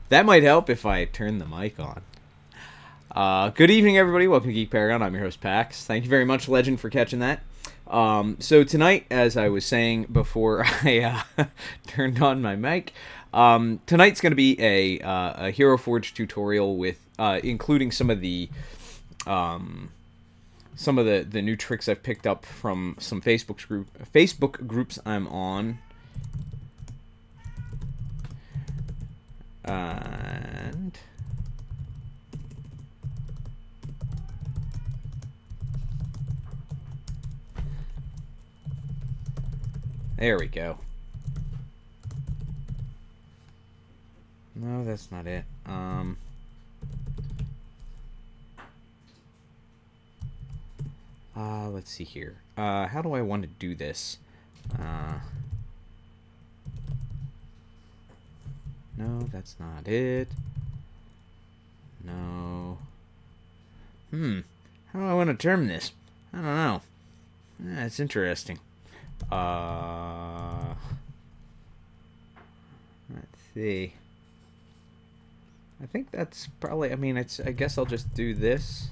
That might help if I turn the mic on. Good evening, everybody. Welcome to Geekparagon. I'm your host, Pax. Thank you very much, Legend, for catching that. So tonight, as I was saying before I turned on my mic, tonight's going to be a Hero Forge tutorial with including some of the new tricks I've picked up from some Facebook groups I'm on. And there we go. No, that's not it. Let's see here. How do I want to do this? No, that's not it. No. How do I want to term this? I don't know. It's interesting. Let's see. I think that's probably, I guess I'll just do this.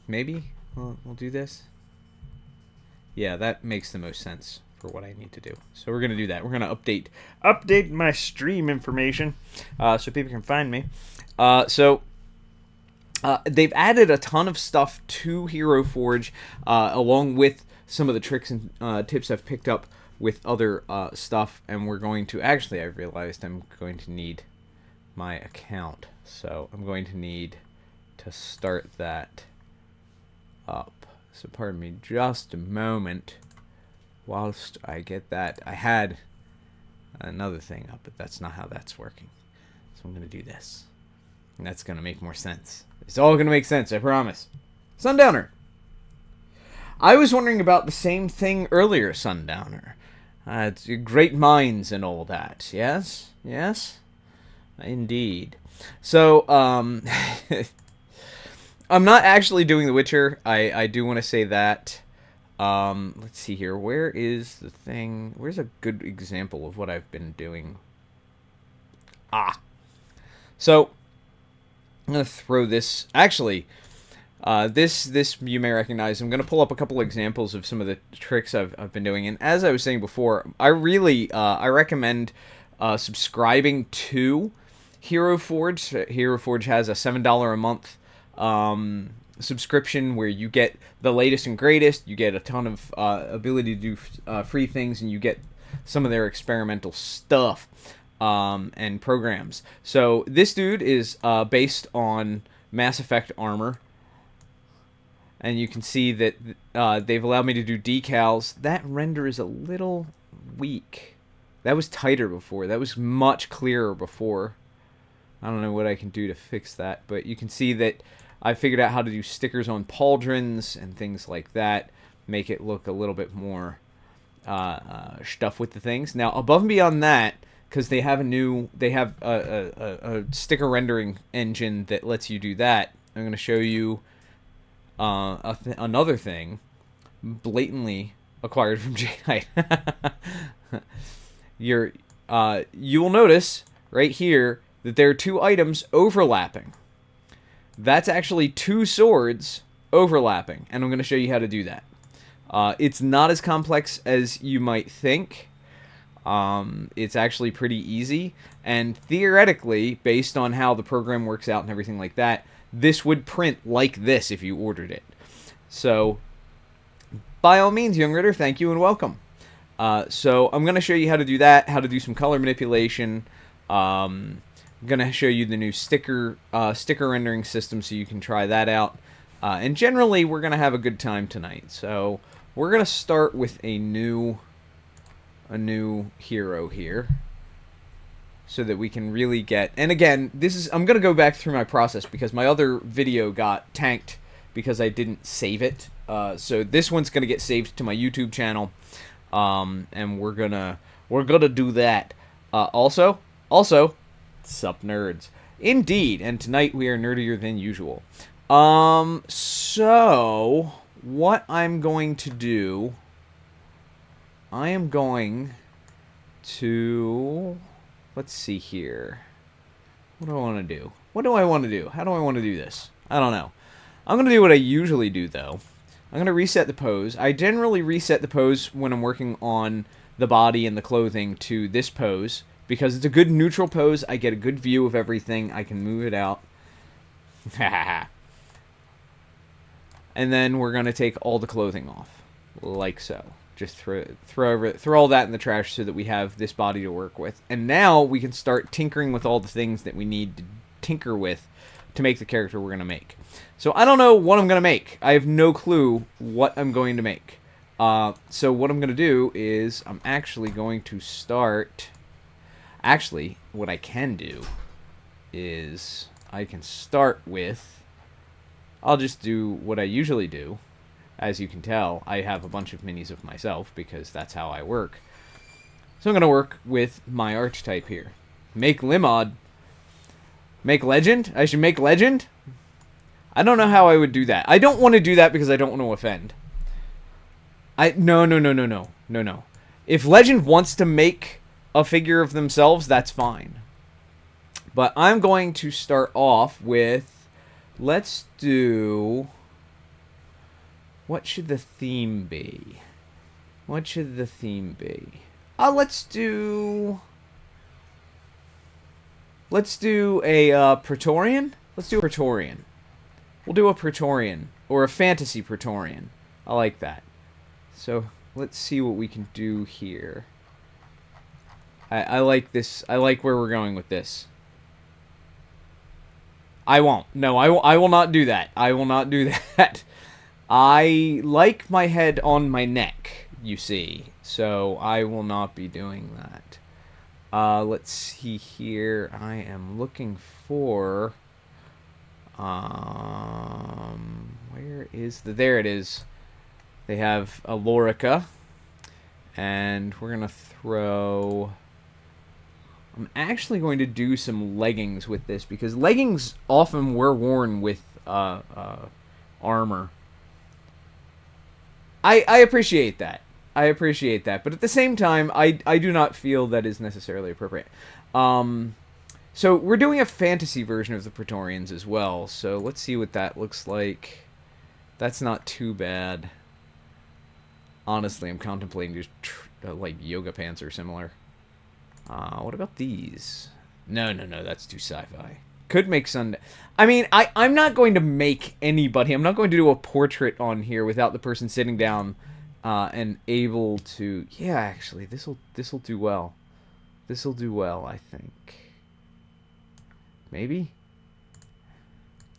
Maybe we'll do this. Yeah, that makes the most sense for what I need to do. So we're gonna do that. We're gonna update my stream information so people can find me. They've added a ton of stuff to Hero Forge, along with some of the tricks and tips I've picked up with other stuff. And we're going to actually, I realized I'm going to need my account, so I'm going to need to start that up. So pardon me just a moment whilst I get that. I had another thing up, but that's not how that's working. So I'm going to do this. And that's going to make more sense. It's all going to make sense, I promise. Sundowner! I was wondering about the same thing earlier, Sundowner. It's great minds and all that. Yes? Yes? Indeed. So, I'm not actually doing The Witcher. I do want to say that. Let's see here. Where is the thing? Where's a good example of what I've been doing? So, I'm going to throw this. Actually, this you may recognize. I'm going to pull up a couple examples of some of the tricks I've been doing. And as I was saying before, I really I recommend subscribing to Hero Forge. Hero Forge has a $7 a month subscription where you get the latest and greatest. You get a ton of ability to do free things, and you get some of their experimental stuff and programs. So this dude is based on Mass Effect armor, and you can see that they've allowed me to do decals. That render is a little weak. That was tighter before. That was much clearer before. I don't know what I can do to fix that, but you can see that I figured out how to do stickers on pauldrons and things like that, make it look a little bit more stuff with the things. Now, above and beyond that, because they have a sticker rendering engine that lets you do that, I'm going to show you another thing blatantly acquired from J-Knight. You will notice right here that there are two items overlapping. That's actually two swords overlapping, and I'm going to show you how to do that. It's not as complex as you might think. It's actually pretty easy, and theoretically, based on how the program works out and everything like that, this would print like this if you ordered it. So, by all means, young Ritter, thank you and welcome. So I'm going to show you how to do that, how to do some color manipulation. I'm going to show you the new sticker rendering system so you can try that out. And generally, we're going to have a good time tonight. So we're going to start with a new hero here, so that we can really get. And again, I'm going to go back through my process because my other video got tanked because I didn't save it. So this one's going to get saved to my YouTube channel, and we're gonna do that. Also, sup nerds, indeed. And tonight we are nerdier than usual. So what I'm going to do, I am going to, let's see here. What do I want to do? What do I want to do? How do I want to do this? I don't know. I'm going to do what I usually do, though. I'm going to reset the pose. I generally reset the pose when I'm working on the body and the clothing to this pose, because it's a good neutral pose. I get a good view of everything. I can move it out. And then we're going to take all the clothing off, like so. Just throw all that in the trash so that we have this body to work with. And now we can start tinkering with all the things that we need to tinker with to make the character we're going to make. So I don't know what I'm going to make. I have no clue what I'm going to make. So what I'm going to do is I'm actually going to start... Actually, what I can do is I can start with... I'll just do what I usually do. As you can tell, I have a bunch of minis of myself because that's how I work. So I'm going to work with my archetype here. Make Limod. Make Legend? I should make Legend? I don't know how I would do that. I don't want to do that because I don't want to offend. No. If Legend wants to make a figure of themselves, that's fine. But I'm going to start off with... Let's do... What should the theme be? What should the theme be? Let's do a Praetorian. Let's do a Praetorian. We'll do a Praetorian or a fantasy Praetorian. I like that. So let's see what we can do here. I like this. I like where we're going with this. I won't. No, I will not do that. I will not do that. I like my head on my neck, you see, so I will not be doing that. Let's see here. I am looking for... where is the... There it is. They have a Lorica, and we're going to throw... I'm actually going to do some leggings with this, because leggings often were worn with armor. I appreciate that. I appreciate that. But at the same time, I do not feel that is necessarily appropriate. So we're doing a fantasy version of the Praetorians as well. So let's see what that looks like. That's not too bad. Honestly, I'm contemplating just like yoga pants or similar. What about these? No, that's too sci-fi. Could make Sunday. I mean, I'm not going to make anybody. I'm not going to do a portrait on here without the person sitting down and able to. Yeah, actually, this'll do well. This'll do well, I think. Maybe.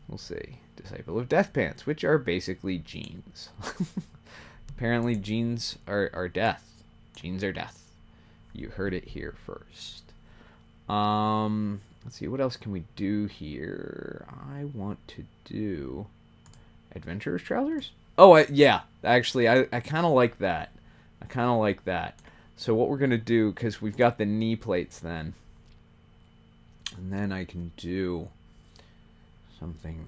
We'll see. Disciple of Death Pants, which are basically jeans. Apparently, jeans are death. Jeans are death. You heard it here first. Let's see, what else can we do here? I want to do adventurer's trousers? Oh, yeah. Actually, I kind of like that. I kind of like that. So what we're going to do, because we've got the knee plates then. And then I can do something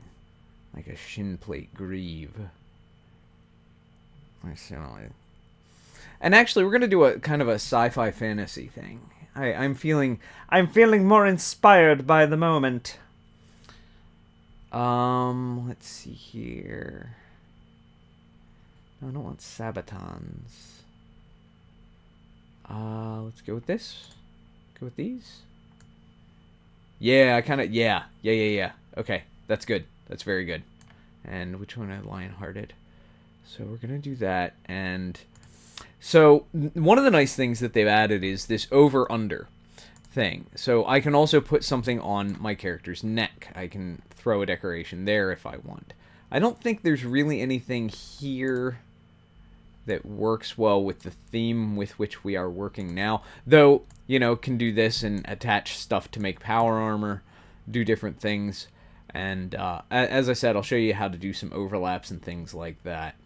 like a shin plate greave. And actually, we're going to do a kind of a sci-fi fantasy thing. I'm feeling more inspired by the moment. Let's see here. No, I don't want Sabatons. Let's go with this. Go with these. Yeah, I kind of, yeah. Okay, that's good. That's very good. And which one are Lionhearted? So we're going to do that, and... So, one of the nice things that they've added is this over-under thing. So, I can also put something on my character's neck. I can throw a decoration there if I want. I don't think there's really anything here that works well with the theme with which we are working now. Though, you know, can do this and attach stuff to make power armor, do different things. And, as I said, I'll show you how to do some overlaps and things like that.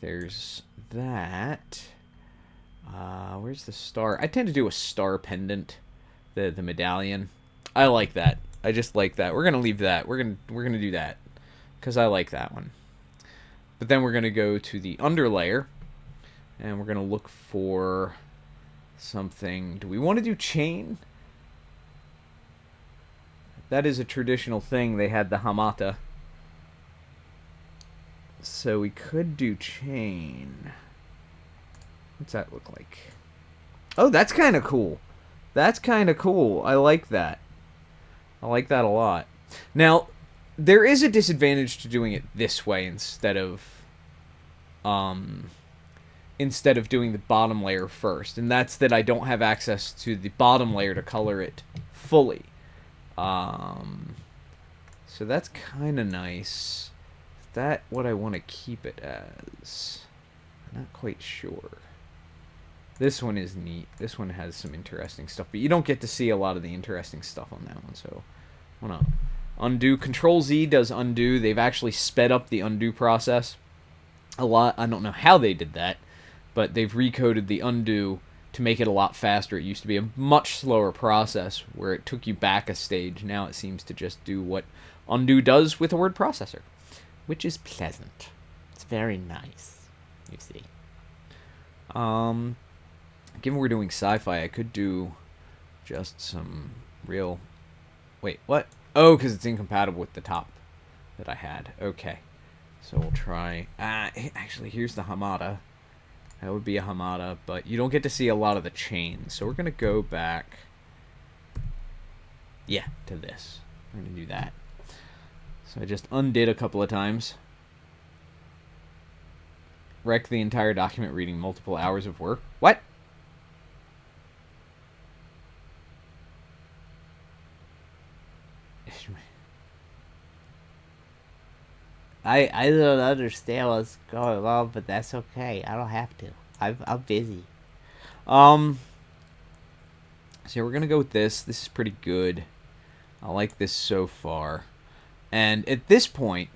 There's that. Where's the star? I tend to do a star pendant, the medallion. I like that. I just like that. We're gonna leave that. We're gonna do that because I like that one. But then we're gonna go to the underlayer, and we're gonna look for something. Do we want to do chain? that is a traditional thing. They had the hamata. So we could do chain. What's that look like? Oh, that's kind of cool. That's kind of cool. I like that. I like that a lot. Now, there is a disadvantage to doing it this way instead of doing the bottom layer first, and that's that I don't have access to the bottom layer to color it fully. So that's kind of nice. Is that what I want to keep it as? I'm not quite sure. This one is neat. This one has some interesting stuff, but you don't get to see a lot of the interesting stuff on that one, so I want to undo. Control Z does undo. They've actually sped up the undo process a lot. I don't know how they did that, but they've recoded the undo to make it a lot faster. It used to be a much slower process where it took you back a stage. Now it seems to just do what undo does with a word processor, which is pleasant. It's very nice, you see. Given we're doing sci-fi, I could do just some real... Wait, what? Oh, because it's incompatible with the top that I had. Okay. So we'll try... actually, here's the hamada. That would be a hamada, but you don't get to see a lot of the chains. So we're going to go back... Yeah, to this. We're going to do that. So I just undid a couple of times. Wreck the entire document reading multiple hours of work. What? I don't understand what's going on, but that's okay. I don't have to. I'm busy. So we're gonna go with this. This is pretty good. I like this so far. And at this point...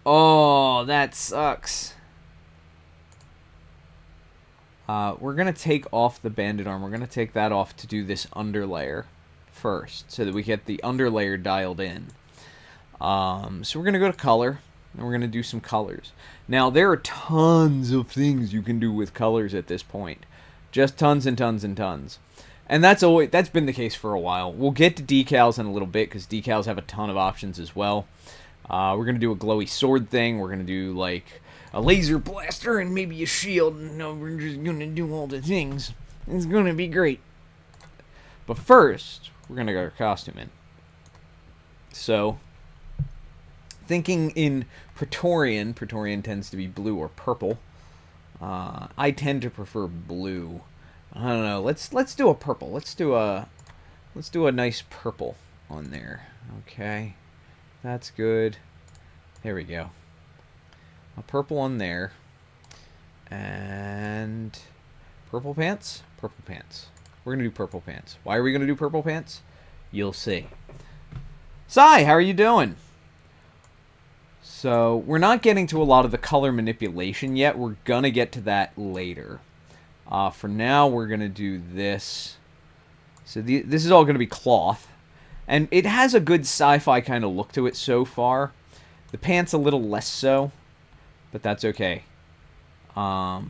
Oh, that sucks. We're going to take off the banded arm. We're going to take that off to do this underlayer first, so that we get the underlayer dialed in. So we're going to go to color, and we're going to do some colors. Now, there are tons of things you can do with colors at this point. Just tons and tons and tons. And that's been the case for a while. We'll get to decals in a little bit, because decals have a ton of options as well. We're going to do a glowy sword thing. We're going to do, like, a laser blaster and maybe a shield. No, we're just going to do all the things. It's going to be great. But first, we're going to get our costume in. So, thinking in Praetorian tends to be blue or purple. I tend to prefer blue. I don't know. Let's do a purple. Let's do a nice purple on there. Okay. That's good. There we go. A purple on there. And purple pants? Purple pants. We're going to do purple pants. Why are we going to do purple pants? You'll see. Sai, how are you doing? So, we're not getting to a lot of the color manipulation yet. We're going to get to that later. For now, we're going to do this. So, this is all going to be cloth. And it has a good sci-fi kind of look to it so far. The pants a little less so, but that's okay. What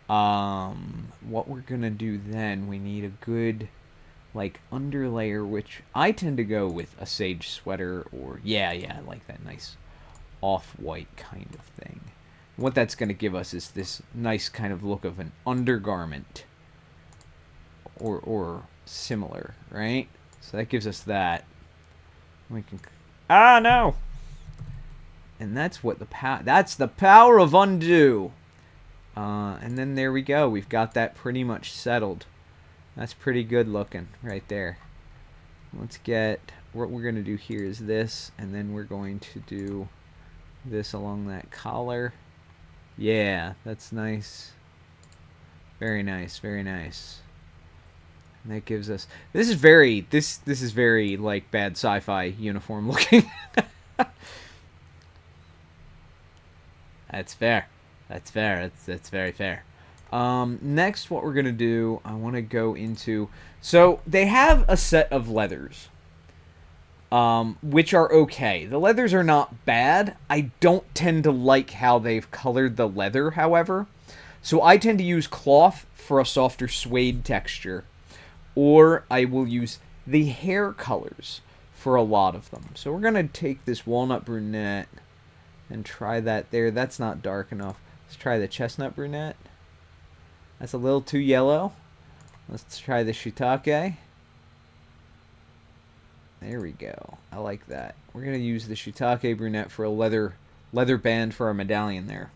we're gonna do then, we need a good, like, underlayer, which I tend to go with a sage sweater, or, yeah, I like that nice off-white kind of thing. What that's gonna give us is this nice kind of look of an undergarment, or similar, right? So that gives us that. We can... Ah, no! And that's what that's the power of undo! And then there we go. We've got that pretty much settled. That's pretty good looking right there. Let's get... What we're going to do here is this, and then we're going to do this along that collar. Yeah, that's nice. Very nice, very nice. And that gives us... This is very, like, bad sci-fi uniform looking. That's fair. That's fair. That's very fair. Next, what we're going to do, I want to go into... So, they have a set of leathers, which are okay. The leathers are not bad. I don't tend to like how they've colored the leather, however. So I tend to use cloth for a softer suede texture, or I will use the hair colors for a lot of them. So we're going to take this walnut brunette and try that there. That's not dark enough. Let's try the chestnut brunette. That's a little too yellow. Let's try the shiitake. There we go. I like that. We're going to use the shiitake brunette for a leather band for our medallion there.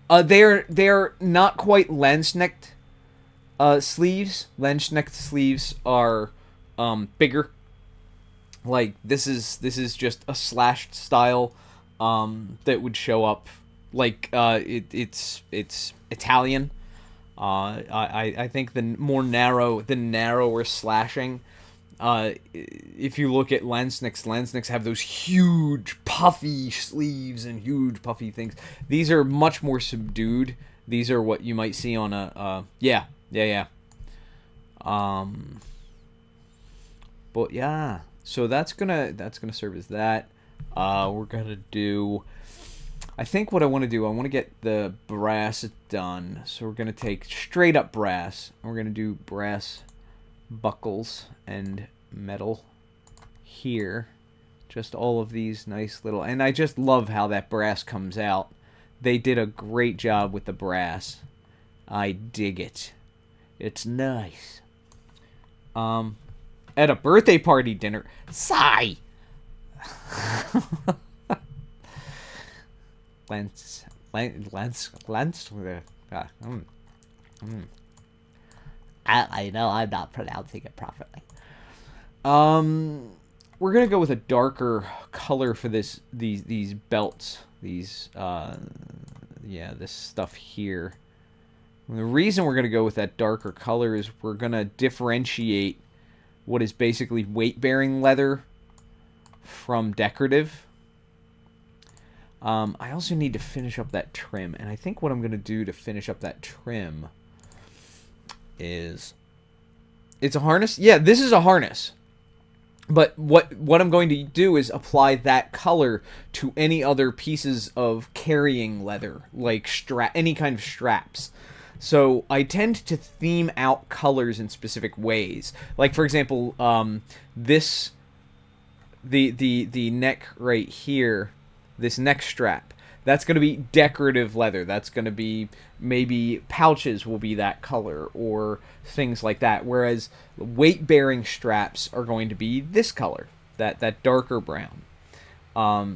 They're not quite lens-necked sleeves. Lens-necked sleeves are bigger. Like this is just a slashed style that would show up like it's Italian. I think the narrower slashing. If you look at lens-necks have those huge puffy sleeves and huge puffy things. These are much more subdued. These are what you might see on a yeah. But yeah, so that's gonna serve as that. We're gonna do. I think what I want to do, I want to get the brass done. So we're gonna take straight up brass. And we're gonna do brass buckles and metal here. Just all of these nice little, and I just love how that brass comes out. They did a great job with the brass. I dig it. It's nice. At a birthday party dinner. Sigh. Lens. I know I'm not pronouncing it properly. We're gonna go with a darker color for these belts. This stuff here. And the reason we're gonna go with that darker color is we're gonna differentiate what is basically weight-bearing leather from decorative. I also need to finish up that trim, and I think what I'm gonna do to finish up that trim is it's a harness. Yeah, this is a harness. But what I'm going to do is apply that color to any other pieces of carrying leather, like any kind of straps. So I tend to theme out colors in specific ways. Like for example, the neck right here, this neck strap. That's going to be decorative leather. That's going to be maybe pouches will be that color or things like that. Whereas weight-bearing straps are going to be this color, that darker brown.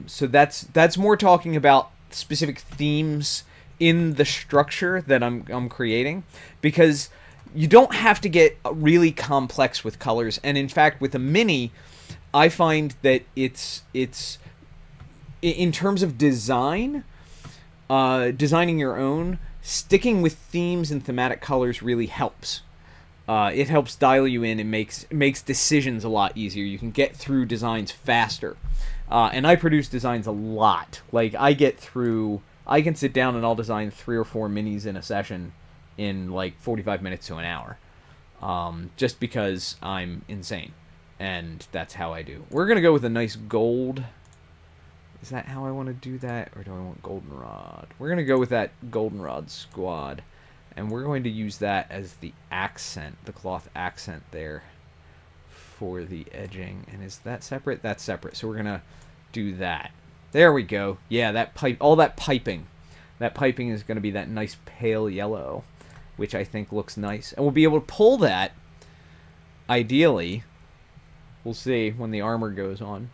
So that's more talking about specific themes in the structure that I'm creating, because you don't have to get really complex with colors. And in fact, with a mini, I find that it's in terms of design, designing your own, sticking with themes and thematic colors really helps. It helps dial you in and makes decisions a lot easier. You can get through designs faster. And I produce designs a lot. Like, I can sit down and I'll design 3 or 4 minis in a session in like 45 minutes to an hour. Just because I'm insane. And that's how I do. We're going to go with a nice gold. Is that how I want to do that? Or do I want goldenrod? We're going to go with that goldenrod squad. And we're going to use that as the accent, the cloth accent there for the edging. And is that separate? That's separate. So we're going to do that. There we go. Yeah, that pipe, all that piping. That piping is going to be that nice pale yellow, which I think looks nice. And we'll be able to pull that, ideally. We'll see when the armor goes on.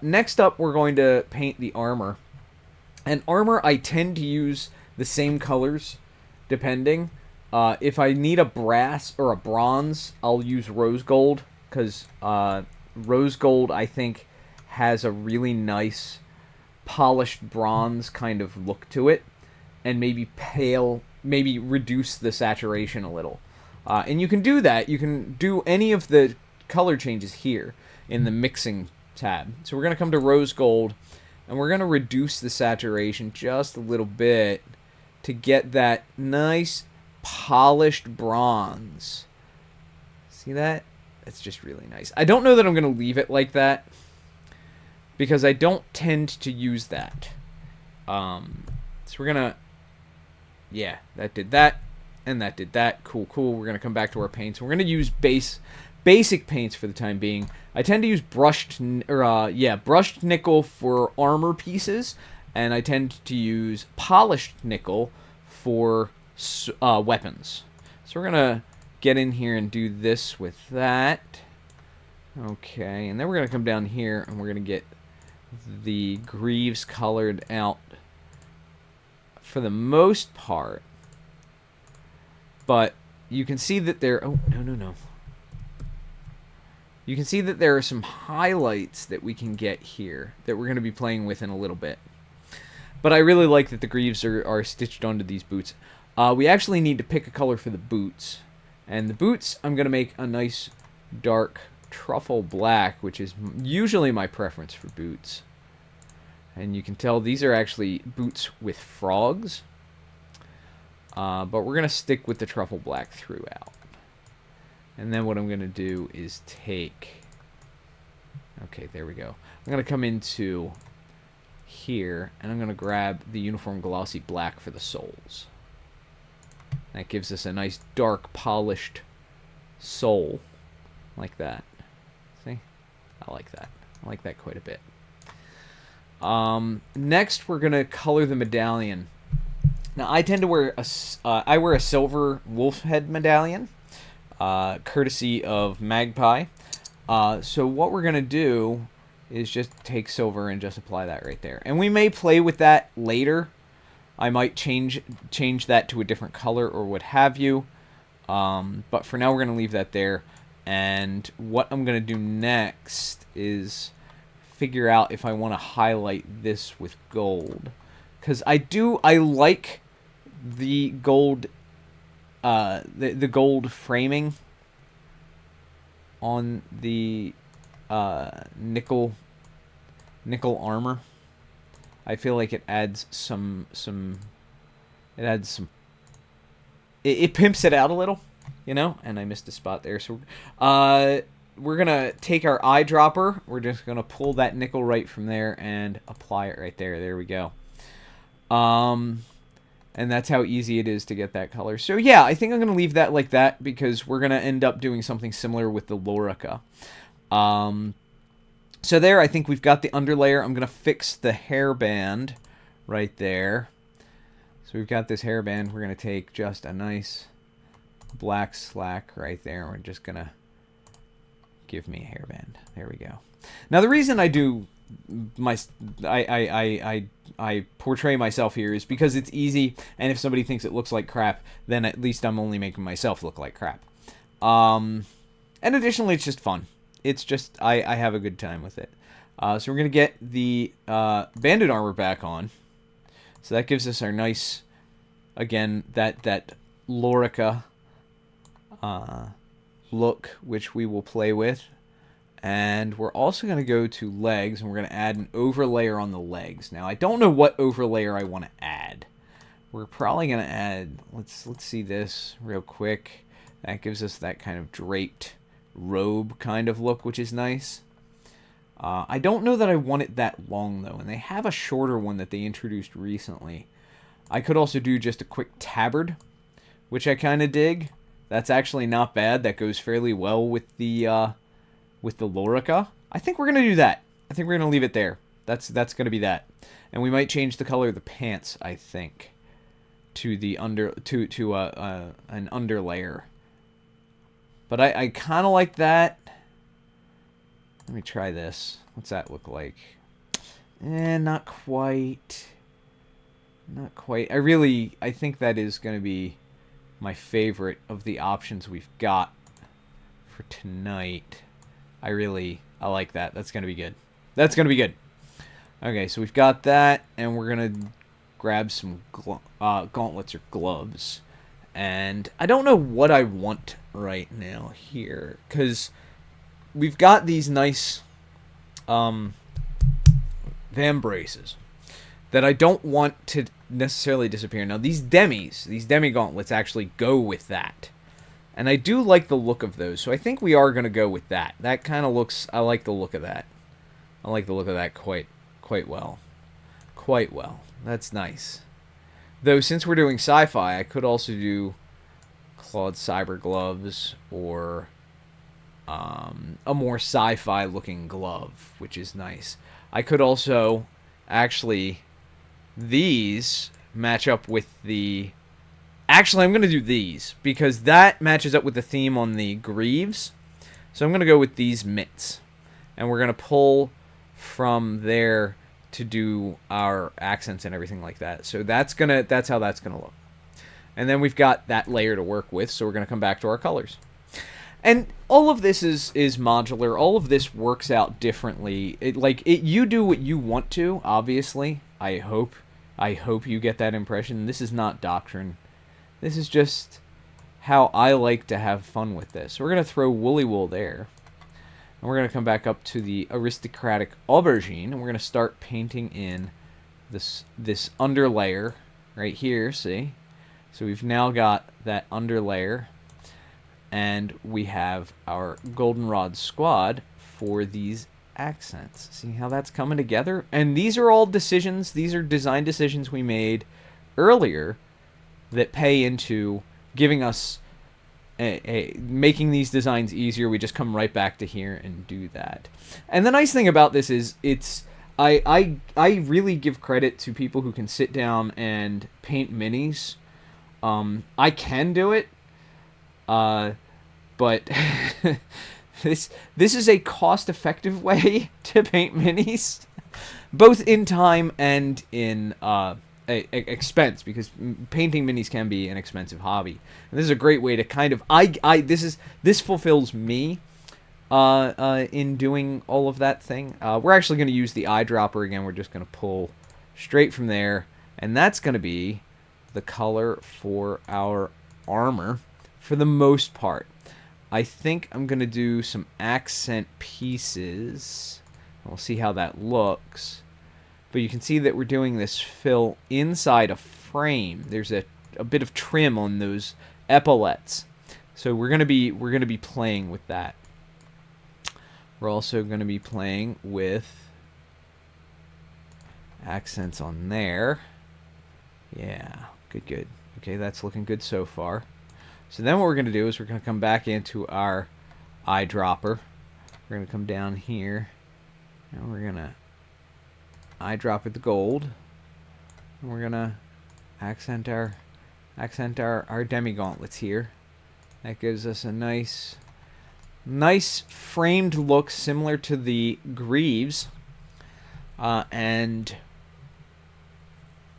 Next up, we're going to paint the armor. And armor, I tend to use the same colors, depending. If I need a brass or a bronze, I'll use rose gold, because rose gold, I think, has a really nice polished bronze kind of look to it, and maybe pale, maybe reduce the saturation a little. And you can do that. You can do any of the color changes here in the mixing tab. So we're going to come to rose gold, and we're going to reduce the saturation just a little bit to get that nice polished bronze. See that? It's just really nice. I don't know that I'm going to leave it like that, because I don't tend to use that. So we're gonna, yeah, that did that, and that did that. Cool, cool. We're gonna come back to our paints. We're gonna use basic paints for the time being. I tend to use brushed nickel for armor pieces, and I tend to use polished nickel for weapons. So we're gonna get in here and do this with that. Okay, and then we're gonna come down here and we're gonna get the greaves colored out for the most part. But you can see that there... Oh, no. You can see that there are some highlights that we can get here that we're going to be playing with in a little bit. But I really like that the greaves are stitched onto these boots. We actually need to pick a color for the boots. And the boots, I'm going to make a nice dark truffle black, which is usually my preference for boots. And you can tell these are actually boots with frogs. But we're going to stick with the truffle black throughout. And then what I'm going to do is take... Okay, there we go. I'm going to come into here, and I'm going to grab the uniform glossy black for the soles. That gives us a nice dark polished sole, like that. See? I like that. I like that quite a bit. Next, we're going to color the medallion. Now, I tend to wear a silver wolf head medallion. Courtesy of Magpie. So what we're going to do is just take silver and just apply that right there. And we may play with that later. I might change that to a different color or what have you. But for now, we're going to leave that there. And what I'm going to do next is figure out if I want to highlight this with gold. Because I like the gold... the gold framing on the nickel armor. I feel like it adds it pimps it out a little, you know. And I missed a spot there, so we're gonna take our eyedropper. We're just gonna pull that nickel right from there and apply it right there. There we go. And that's how easy it is to get that color. So yeah, I think I'm going to leave that like that because we're going to end up doing something similar with the Lorica. So there, I think we've got the underlayer. I'm going to fix the hairband right there. So we've got this hairband. We're going to take just a nice black slack right there. We're just going to give me a hairband. There we go. Now the reason I do I portray myself here is because it's easy, and if somebody thinks it looks like crap, then at least I'm only making myself look like crap. And additionally, it's just fun. It's just I have a good time with it. So we're gonna get the bandit armor back on. So that gives us our nice, again, that Lorica look, which we will play with. And we're also going to go to legs, and we're going to add an overlayer on the legs. Now, I don't know what overlayer I want to add. We're probably going to add, let's see this real quick. That gives us that kind of draped robe kind of look, which is nice. I don't know that I want it that long, though, and they have a shorter one that they introduced recently. I could also do just a quick tabard, which I kind of dig. That's actually not bad. That goes fairly well with the Lorica. I think we're going to do that. I think we're going to leave it there. That's going to be that. And we might change the color of the pants, I think, to the an underlayer. But I kind of like that. Let me try this. What's that look like? Not quite. Not quite. I think that is going to be my favorite of the options we've got for tonight. I like that. That's going to be good. That's going to be good. Okay, so we've got that, and we're going to grab some gauntlets or gloves. And I don't know what I want right now here, because we've got these nice vambraces that I don't want to necessarily disappear. Now, these demi gauntlets actually go with that. And I do like the look of those, so I think we are going to go with that. That kind of looks... I like the look of that. I like the look of that quite well. Quite well. That's nice. Though since we're doing sci-fi, I could also do Claude Cyber gloves or a more sci-fi looking glove, which is nice. I could also actually these match up with the. Actually, I'm gonna do these because that matches up with the theme on the greaves. So I'm gonna go with these mitts, and we're gonna pull from there to do our accents and everything like that. So that's how that's gonna look. And then we've got that layer to work with, so we're gonna come back to our colors. And all of this is modular. All of this works out differently. You do what you want to. Obviously, I hope you get that impression. This is not doctrine. This is just how I like to have fun with this. So we're gonna throw Woolly Wool there, and we're gonna come back up to the aristocratic aubergine, and we're gonna start painting in this underlayer right here. See, so we've now got that underlayer. And we have our goldenrod squad for these accents. See how that's coming together? And these are all decisions. These are design decisions we made earlier that pay into giving us making these designs easier. We just come right back to here and do that. And the nice thing about this is I really give credit to people who can sit down and paint minis. I can do it. But this is a cost-effective way to paint minis, both in time and in expense, because painting minis can be an expensive hobby. And this is a great way to kind of this fulfills me in doing all of that thing. We're actually going to use the eyedropper again. We're just going to pull straight from there, and that's going to be the color for our armor. For the most part, I think I'm going to do some accent pieces. We'll see how that looks. But you can see that we're doing this fill inside a frame. There's a bit of trim on those epaulets. So we're going to be playing with that. We're also going to be playing with accents on there. Yeah, good. Okay, that's looking good so far. So then what we're going to do is we're going to come back into our eyedropper. We're going to come down here, and we're going to eyedropper the gold. And we're going to accent our demi-gauntlets here. That gives us a nice framed look similar to the greaves. And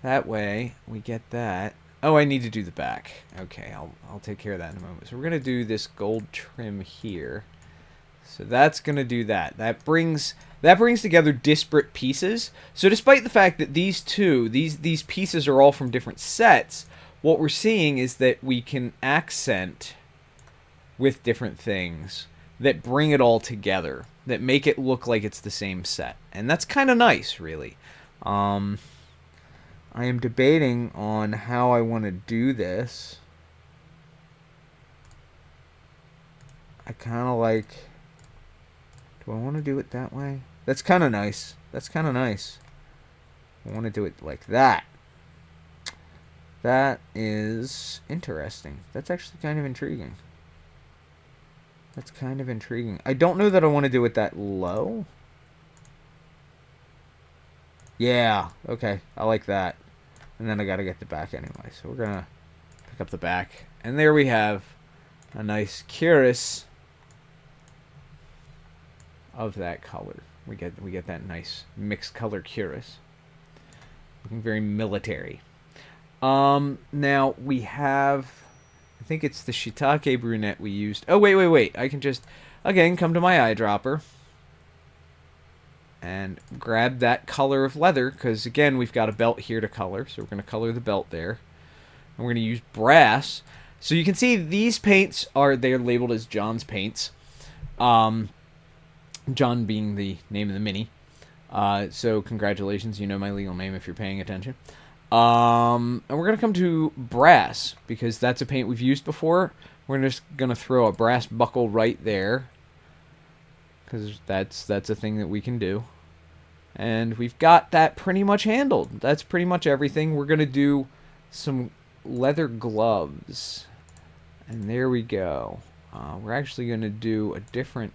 that way we get that. Oh, I need to do the back. Okay, I'll take care of that in a moment. So we're gonna do this gold trim here. So that's gonna do that. That brings together disparate pieces. So despite the fact that these pieces are all from different sets, what we're seeing is that we can accent with different things that bring it all together, that make it look like it's the same set, and that's kind of nice, really. I am debating on how I want to do this. I kind of like... Do I want to do it that way? That's kind of nice. I want to do it like that. That is interesting. That's actually kind of intriguing. I don't know that I want to do it that low. Yeah, okay. I like that. And then I gotta get the back anyway. So we're gonna pick up the back. And there we have a nice cuirass of that color. We get that nice mixed color cuirass. Looking very military. Now we have, I think it's the shiitake brunette we used. Oh, wait. I can just, again, come to my eyedropper and grab that color of leather, because again we've got a belt here to color, so we're going to color the belt there, and we're going to use brass. So you can see these paints they're labeled as John's paints, John being the name of the mini. So congratulations, you know my legal name if you're paying attention. And we're going to come to brass, because that's a paint we've used before. We're just going to throw a brass buckle right there, because that's a thing that we can do. And we've got that pretty much handled. That's pretty much everything. We're going to do some leather gloves. And there we go. We're actually going to do a different...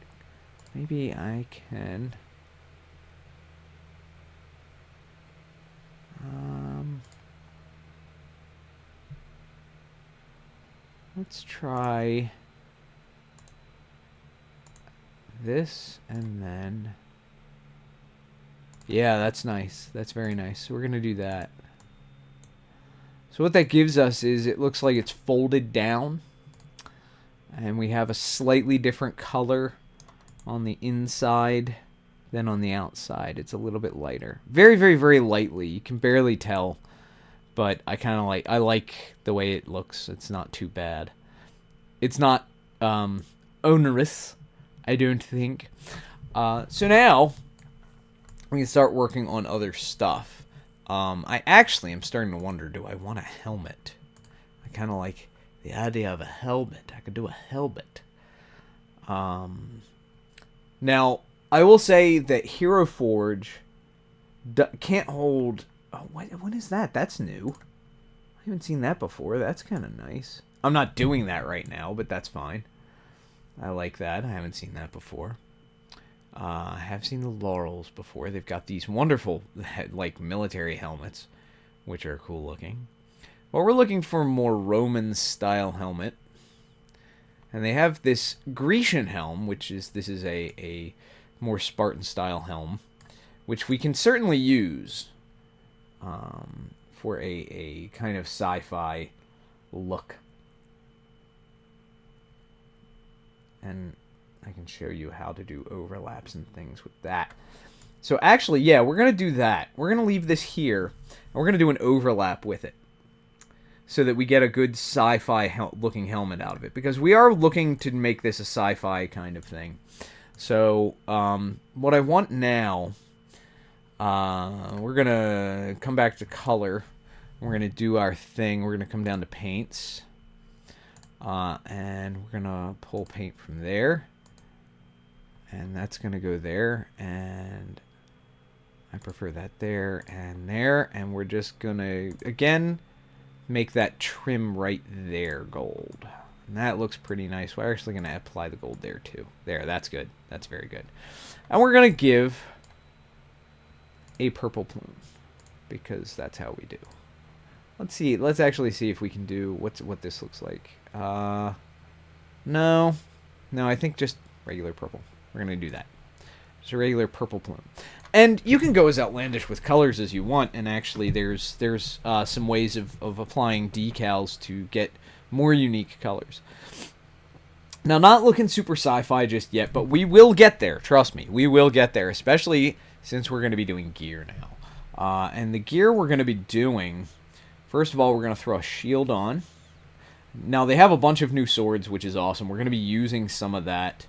Maybe I can... let's try this and then... Yeah, that's nice. That's very nice. So we're going to do that. So what that gives us is it looks like it's folded down. And we have a slightly different color on the inside than on the outside. It's a little bit lighter. Very, very, very lightly. You can barely tell. But I kind of like... I like the way it looks. It's not too bad. It's not onerous, I don't think. So now... we can start working on other stuff. I actually am starting to wonder, do I want a helmet? I kind of like the idea of a helmet. I could do a helmet. Now, I will say that Hero Forge can't hold... Oh, what is that? That's new. I haven't seen that before. That's kind of nice. I'm not doing that right now, but that's fine. I like that. I haven't seen that before. I have seen the Laurels before. They've got these wonderful, like, military helmets, which are cool looking. But we're looking for a more Roman-style helmet. And they have this Grecian helm, which is, this is a more Spartan-style helm, which we can certainly use for a kind of sci-fi look. And I can show you how to do overlaps and things with that. So actually, yeah, we're going to do that. We're going to leave this here, and we're going to do an overlap with it so that we get a good sci-fi looking helmet out of it. Because we are looking to make this a sci-fi kind of thing. So what I want now, we're going to come back to color. We're going to do our thing. We're going to come down to paints. And we're going to pull paint from there. And that's going to go there, and I prefer that there and there, and we're just going to, again, make that trim right there gold. And that looks pretty nice. We're actually going to apply the gold there, too. There, that's good. That's very good. And we're going to give a purple plume, because that's how we do. Let's see. Let's actually see if we can do what this looks like. No, I think just regular purple. We're going to do that. Just a regular purple plume. And you can go as outlandish with colors as you want, and actually there's some ways of applying decals to get more unique colors. Now, not looking super sci-fi just yet, but we will get there. Trust me, we will get there, especially since we're going to be doing gear now. And the gear we're going to be doing, first of all, we're going to throw a shield on. Now, they have a bunch of new swords, which is awesome. We're going to be using some of that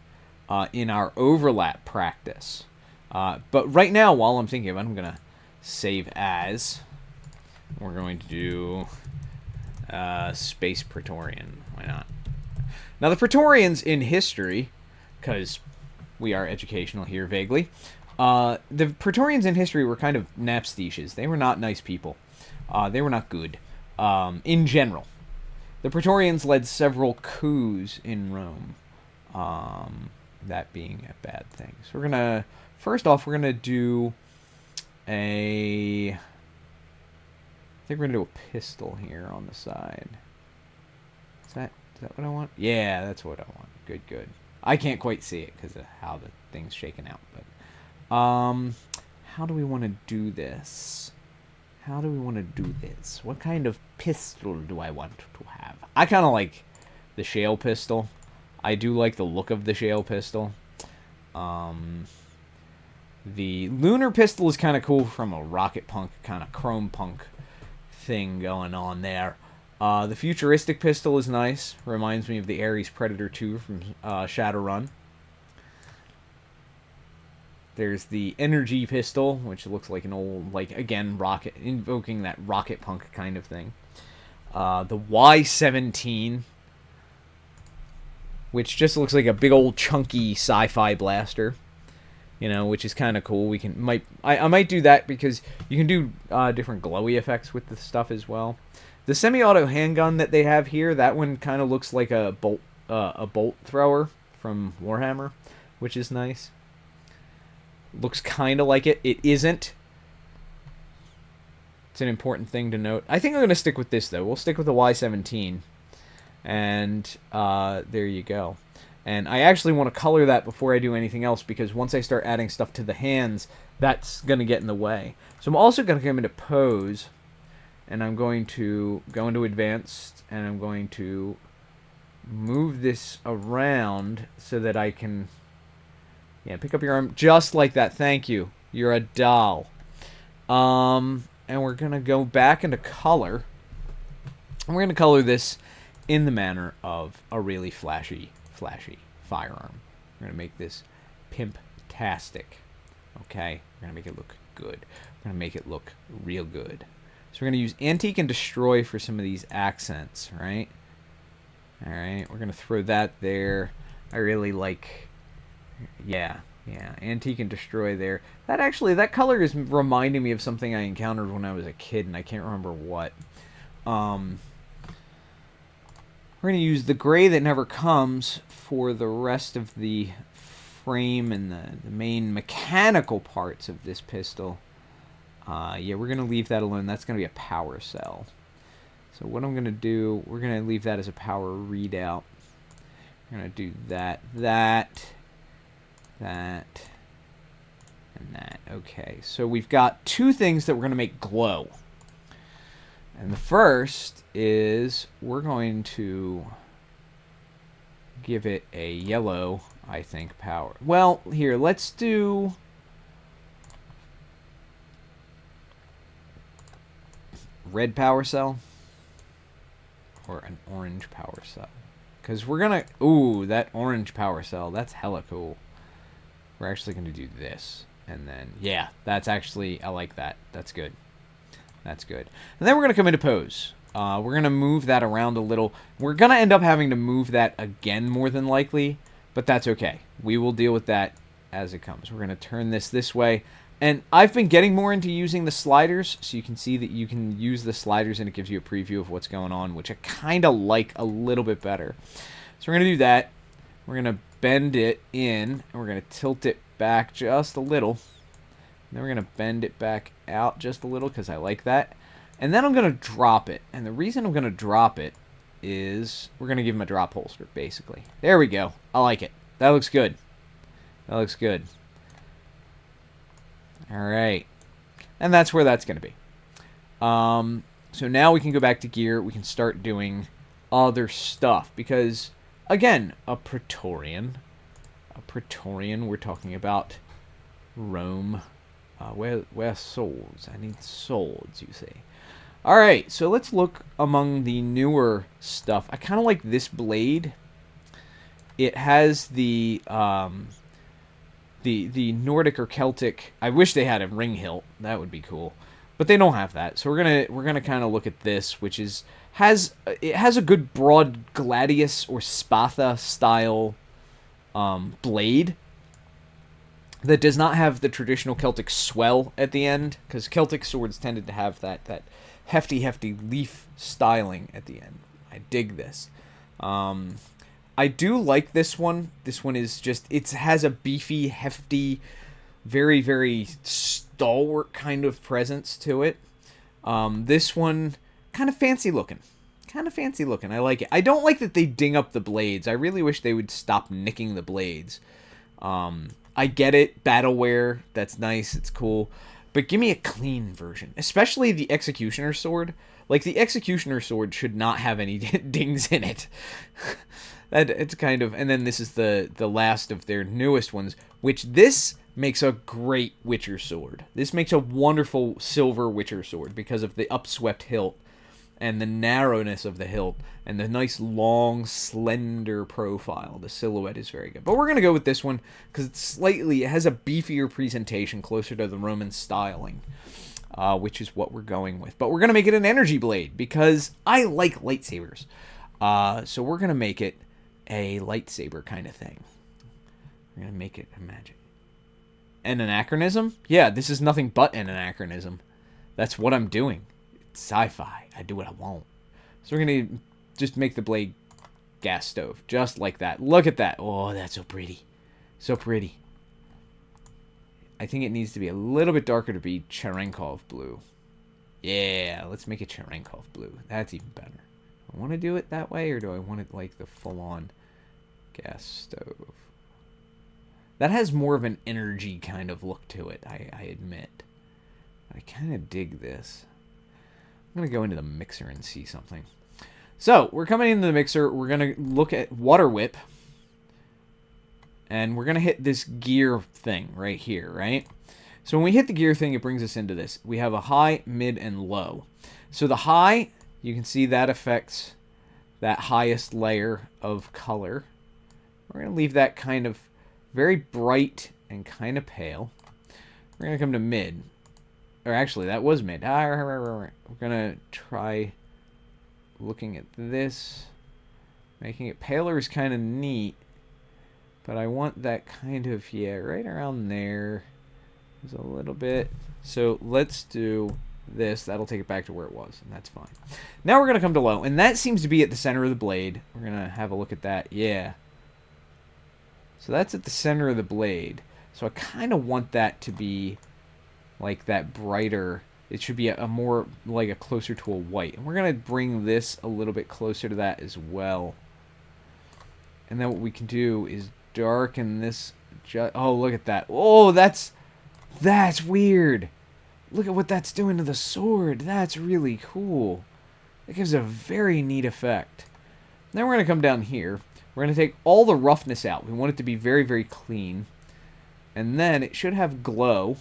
in our overlap practice. But right now, while I'm thinking of it, I'm going to save as. We're going to do Space Praetorian. Why not? Now, the Praetorians in history, because we are educational here vaguely, the Praetorians in history were kind of napstiches. They were not nice people. They were not good in general. The Praetorians led several coups in Rome. That being a bad thing. So we're gonna, first off, we're gonna do I think we're gonna do a pistol here on the side. Is that what I want? Yeah, that's what I want. Good. I can't quite see it because of how the thing's shaken out. But how do we want to do this? What kind of pistol do I want to have? I kind of like the shale pistol. I do like the look of the shale pistol. The lunar pistol is kind of cool from a rocket punk, kind of chrome punk thing going on there. The futuristic pistol is nice. Reminds me of the Ares Predator 2 from Shadowrun. There's the energy pistol, which looks like an old, like, again, rocket, invoking that rocket punk kind of thing. The Y-17, which just looks like a big old chunky sci-fi blaster, you know, which is kind of cool. I might do that because you can do different glowy effects with the stuff as well. The semi-auto handgun that they have here, that one kind of looks like a bolt thrower from Warhammer, which is nice. Looks kind of like it. It isn't. It's an important thing to note. I think I'm going to stick with this, though. We'll stick with the Y17. And there you go. And I actually want to color that before I do anything else, because once I start adding stuff to the hands, that's going to get in the way. So I'm also going to come into pose, and I'm going to go into advanced, and I'm going to move this around so that I can, yeah, pick up your arm just like that. Thank you. You're a doll. And we're going to go back into color. And we're going to color this in the manner of a really flashy firearm. We're going to make this pimp-tastic. Okay? We're going to make it look good. We're going to make it look real good. So we're going to use Antique and Destroy for some of these accents, right? Alright, we're going to throw that there. I really like... Yeah, Antique and Destroy there. That color is reminding me of something I encountered when I was a kid, and I can't remember what. We're going to use the gray that never comes for the rest of the frame and the main mechanical parts of this pistol. Yeah, we're going to leave that alone. That's going to be a power cell. So what I'm going to do, we're going to leave that as a power readout. We're going to do that, and that. Okay, so we've got two things that we're going to make glow. And the first is we're going to give it a yellow, I think, power. Well, here, let's do... red power cell. Or an orange power cell. Because we're going to... Ooh, that orange power cell. That's hella cool. We're actually going to do this. And then, yeah, that's actually... I like that. That's good. That's good. And then we're going to come into pose. We're going to move that around a little. We're going to end up having to move that again more than likely. But that's okay. We will deal with that as it comes. We're going to turn this way. And I've been getting more into using the sliders, so you can see that you can use the sliders and it gives you a preview of what's going on, which I kind of like a little bit better. So we're going to do that. We're going to bend it in, and we're going to tilt it back just a little. And then we're going to bend it back out just a little because I like that. And then I'm going to drop it. And the reason I'm going to drop it is we're going to give him a drop holster, basically. There we go. I like it. That looks good. That looks good. Alright. And that's where that's going to be. So now we can go back to gear. We can start doing other stuff. Because, again, a Praetorian, we're talking about Rome. Where swords? I need swords, you see. Alright, so let's look among the newer stuff. I kind of like this blade. It has the Nordic or Celtic. I wish they had a ring hilt. That would be cool, but they don't have that. So we're gonna kind of look at this, which has a good broad gladius or spatha style blade that does not have the traditional Celtic swell at the end, because Celtic swords tended to have that hefty leaf styling at the end. I dig this. I do like this one. This one is just, it has a beefy, hefty, very, very stalwart kind of presence to it. This one, kind of fancy looking. I like it. I don't like that they ding up the blades. I really wish they would stop nicking the blades. I get it. Battleware, that's nice. It's cool. But give me a clean version. Especially the Executioner sword. Like, the Executioner sword should not have any dings in it. It's kind of, and then this is the last of their newest ones, which this makes a great Witcher sword. This makes a wonderful silver Witcher sword because of the upswept hilt and the narrowness of the hilt and the nice long slender profile. The silhouette is very good. But we're going to go with this one because it has a beefier presentation closer to the Roman styling, which is what we're going with. But we're going to make it an energy blade because I like lightsabers. So we're going to make it a lightsaber kind of thing. We're going to make it a magic. An anachronism? Yeah, this is nothing but an anachronism. That's what I'm doing. It's sci-fi. I do what I want. So we're going to just make the blade gas stove. Just like that. Look at that. Oh, that's so pretty. So pretty. I think it needs to be a little bit darker to be Cherenkov blue. Yeah, let's make it Cherenkov blue. That's even better. I want to do it that way, or do I want it like the full-on gas stove? That has more of an energy kind of look to it, I admit. I kind of dig this. I'm going to go into the mixer and see something. So, we're coming into the mixer. We're going to look at water whip. And we're going to hit this gear thing right here, right? So when we hit the gear thing, it brings us into this. We have a high, mid, and low. So the high, you can see that affects that highest layer of color. We're going to leave that kind of very bright and kind of pale. We're going to come to mid. Or actually, that was mid. We're going to try looking at this. Making it paler is kind of neat. But I want that kind of, yeah, right around there. There's a little bit. So let's do this. That'll take it back to where it was, and that's fine. Now we're going to come to low, and that seems to be at the center of the blade. We're going to have a look at that. Yeah. So that's at the center of the blade. So I kind of want that to be like that brighter. It should be a more, like a closer to a white. And we're going to bring this a little bit closer to that as well. And then what we can do is darken this. Oh, look at that. Oh, that's weird. Look at what that's doing to the sword. That's really cool. That gives a very neat effect. Now we're going to come down here. We're going to take all the roughness out. We want it to be very, very clean. And then it should have glow.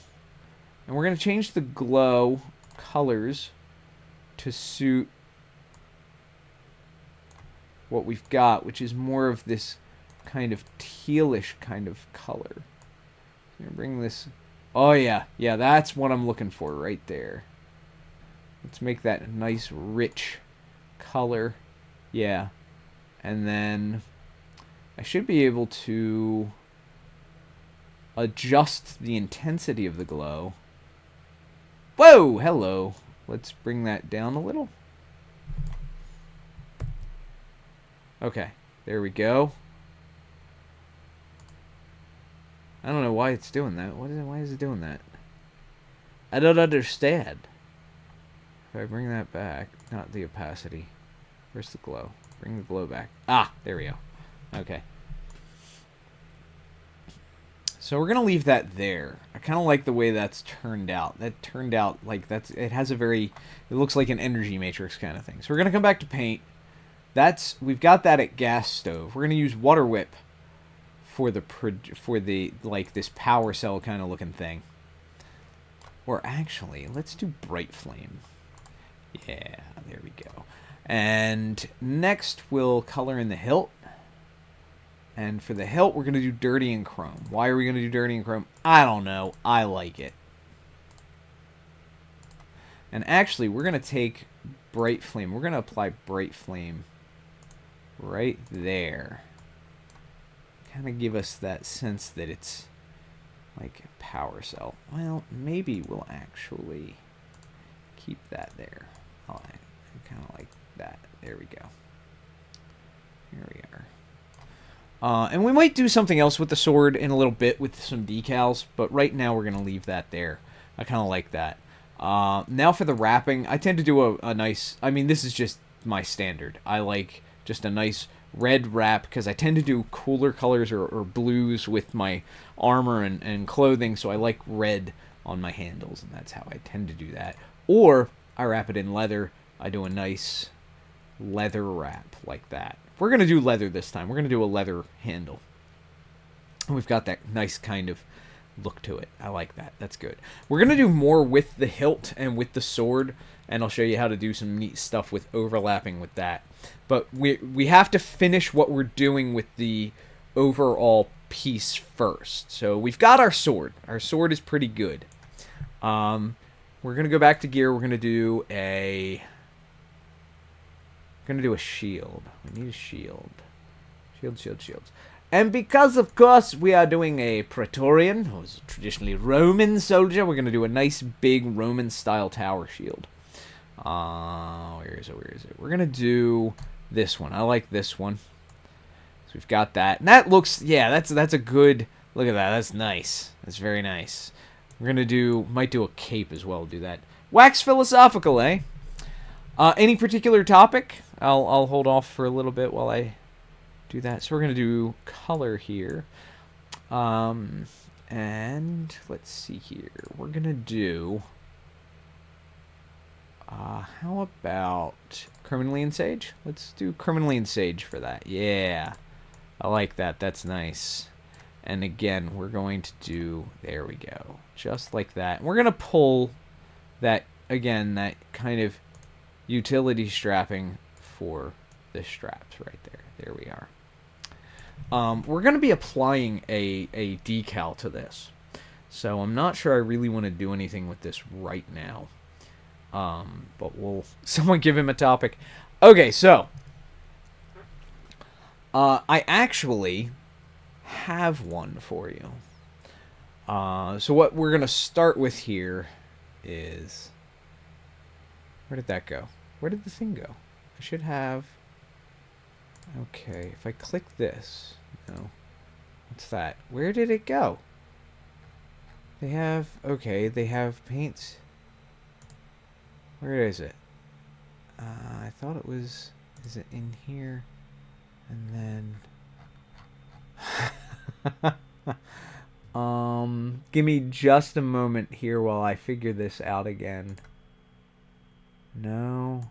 And we're going to change the glow colors to suit what we've got, which is more of this kind of tealish kind of color. I'm going to bring this... Oh, yeah. Yeah, that's what I'm looking for right there. Let's make that a nice, rich color. Yeah. And then I should be able to adjust the intensity of the glow. Whoa! Hello. Let's bring that down a little. Okay. There we go. I don't know why it's doing that. Why is it doing that? I don't understand. If I bring that back, not the opacity. Where's the glow? Bring the glow back. Ah, there we go. Okay. So we're going to leave that there. I kind of like the way that's turned out. That turned out like it has a very, it looks like an energy matrix kind of thing. So we're going to come back to paint. We've got that at gas stove. We're going to use water whip for the like this power cell kind of looking thing. Or actually, let's do bright flame. Yeah, there we go. And next we'll color in the hilt. And for the hilt, we're going to do dirty and chrome. Why are we going to do dirty and chrome? I don't know. I like it. And actually, we're going to take bright flame. We're going to apply bright flame right there. Kind of give us that sense that it's like a power cell. Well, maybe we'll actually keep that there. I kind of like that. There we go. Here we are. And we might do something else with the sword in a little bit with some decals, but right now we're going to leave that there. I kind of like that. Now for the wrapping, I tend to do a nice... I mean, this is just my standard. I like just a nice red wrap because I tend to do cooler colors or blues with my armor and clothing, so I like red on my handles, and that's how I tend to do that. Or I wrap it in leather. I do a nice leather wrap like that. We're going to do leather this time. We're going to do a leather handle. And we've got that nice kind of look to it. I like that. That's good. We're going to do more with the hilt and with the sword, and I'll show you how to do some neat stuff with overlapping with that. But we have to finish what we're doing with the overall piece first. So we've got our sword. Our sword is pretty good. We're going to go back to gear. We're going to do a... We're going to do a shield. We need a shield. Shields. And because, of course, we are doing a Praetorian, who's a traditionally Roman soldier, we're going to do a nice, big Roman-style tower shield. Where is it? Where is it? We're gonna do this one. I like this one. So we've got that. And that looks, yeah, that's a good, look at that. That's nice. That's very nice. We're gonna do, might do a cape as well. Do that. Wax philosophical, eh? Any particular topic? I'll hold off for a little bit while I do that. So we're gonna do color here. And let's see here. We're gonna do. How about Criminally and Sage? Let's do Criminally and Sage for that. Yeah, I like that. That's nice. And again, we're going to do. There we go. Just like that. We're gonna pull that again. That kind of utility strapping for the straps right there. There we are. We're going to be applying a decal to this. So I'm not sure I really want to do anything with this right now. But we'll... Someone give him a topic. Okay, so... I actually have one for you. So what we're going to start with here is... Where did that go? Where did the thing go? I should have... Okay, if I click this... No. What's that? Where did it go? They have... Okay, they have paints... Where is it? I thought it was... Is it in here? And then... Give me just a moment here while I figure this out again. No.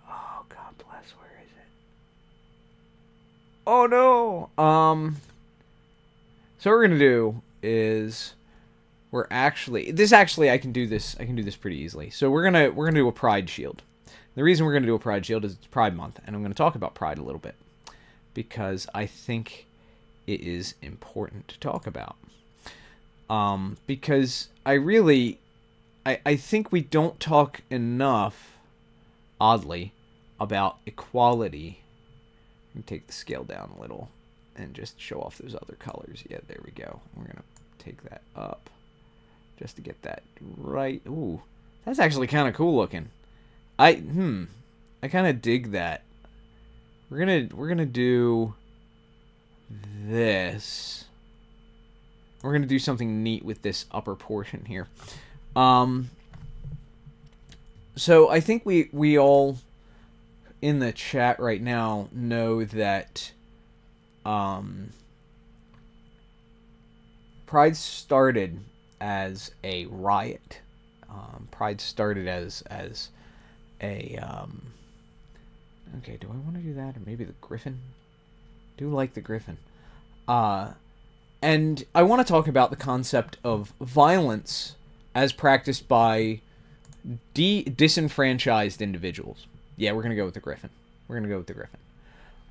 Oh, God bless. Where is it? Oh, no. So what we're going to do is... We're actually I can do this pretty easily. So we're gonna do a Pride shield. The reason we're gonna do a Pride shield is it's Pride Month, and I'm gonna talk about Pride a little bit because I think it is important to talk about. Because I think we don't talk enough, oddly, about equality. Let me take the scale down a little and just show off those other colors. Yeah, there we go. We're gonna take that up. Just to get that right. Ooh, that's actually kind of cool looking. I kind of dig that. We're gonna do this. We're gonna do something neat with this upper portion here. So I think we all in the chat right now know that Pride started as a riot. Pride started as a okay, do I want to do that, or maybe the Griffin? Do like the Griffin. And I want to talk about the concept of violence as practiced by disenfranchised individuals. Yeah, we're gonna go with the Griffin. We're gonna go with the Griffin.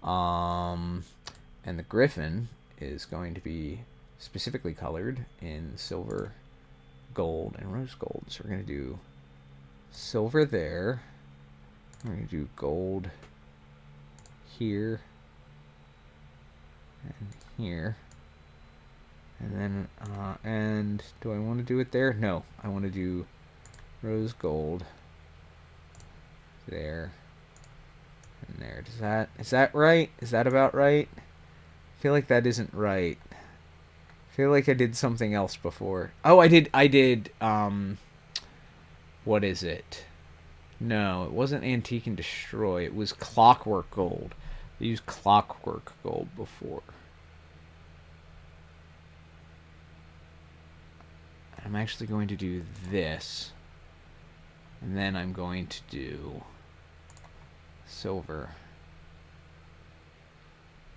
And the Griffin is going to be specifically colored in silver, gold, and rose gold. So we're going to do silver there. We're going to do gold here and here. And then, and do I want to do it there? No, I want to do rose gold there and there. Is that right? Is that about right? I feel like that isn't right. I feel like I did something else before. Oh, I did, what is it? No, it wasn't Antique and Destroy. It was Clockwork Gold. I used Clockwork Gold before. I'm actually going to do this. And then I'm going to do silver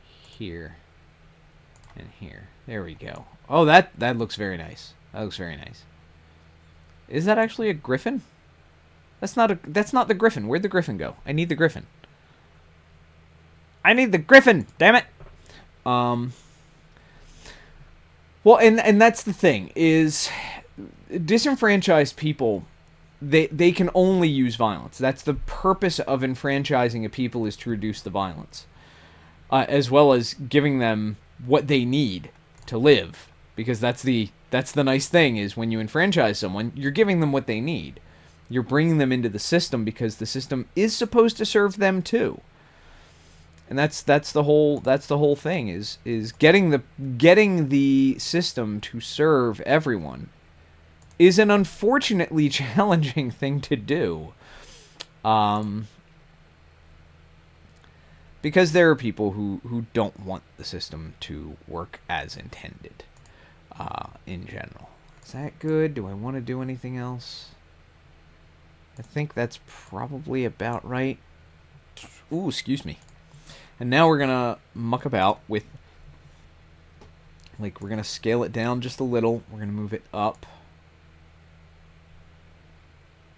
here and here. There we go. Oh, that looks very nice. That looks very nice. Is that actually a Griffin? That's not the Griffin. Where'd the Griffin go? I need the Griffin. I need the Griffin, damn it. Well, and that's the thing, is disenfranchised people, they can only use violence. That's the purpose of enfranchising a people, is to reduce the violence. As well as giving them what they need to live. because that's the nice thing is when you enfranchise someone, you're giving them what they need. You're bringing them into the system because the system is supposed to serve them too. And that's the whole thing is getting the system to serve everyone is an unfortunately challenging thing to do. Because there are people who don't want the system to work as intended, in general. Is that good? Do I want to do anything else? I think that's probably about right. Ooh, excuse me. And now we're going to muck about with, like, we're going to scale it down just a little. We're going to move it up.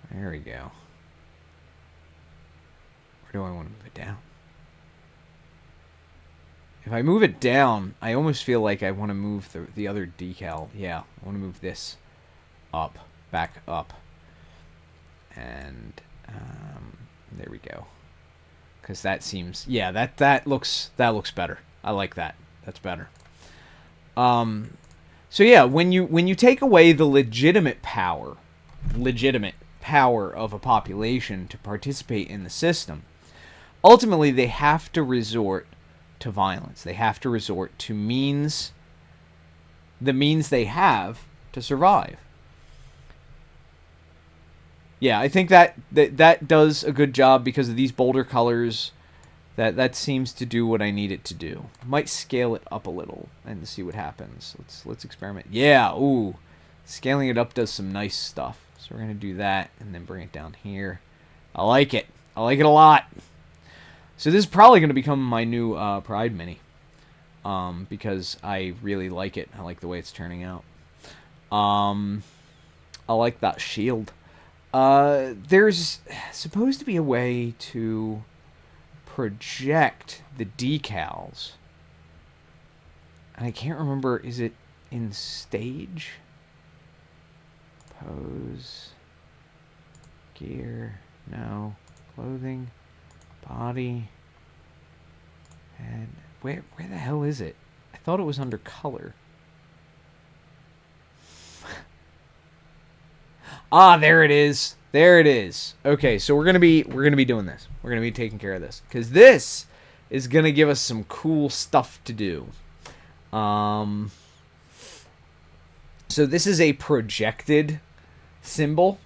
There we go. Where do I want to move it down? If I move it down, I almost feel like I want to move the other decal. Yeah, I want to move this up, back up. And there we go. Because that seems, yeah, that looks better. I like that. That's better. So yeah, when you take away the legitimate power of a population to participate in the system, ultimately they have to resort to violence. They have to resort to the means they have to survive. Yeah, I think that does a good job because of these bolder colors. That seems to do what I need it to do. Might scale it up a little and see what happens. Let's experiment. Yeah, ooh. Scaling it up does some nice stuff. So we're going to do that and then bring it down here. I like it. I like it a lot. So this is probably going to become my new Pride Mini. Because I really like it. I like the way it's turning out. I like that shield. There's supposed to be a way to project the decals. And I can't remember, is it in stage? Pose. Gear. No. Clothing. Body. And where the hell is it? I thought it was under color. Ah, there it is. There it is. Okay, so we're gonna be doing this. We're gonna be taking care of this because this is gonna give us some cool stuff to do. So this is a projected symbol.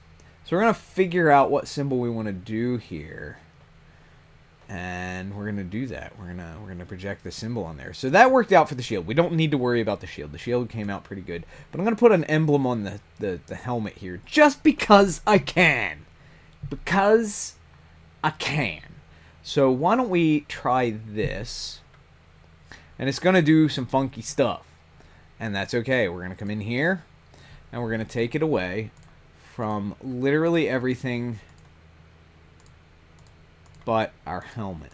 So we're gonna figure out what symbol we want to do here, and we're gonna do that. We're gonna project the symbol on there. So that worked out for the shield. We don't need to worry about the shield. The shield came out pretty good. But I'm gonna put an emblem on the helmet here just because I can. Because I can. So why don't we try this? And it's gonna do some funky stuff. And that's okay. We're gonna come in here and we're gonna take it away from literally everything but our helmet.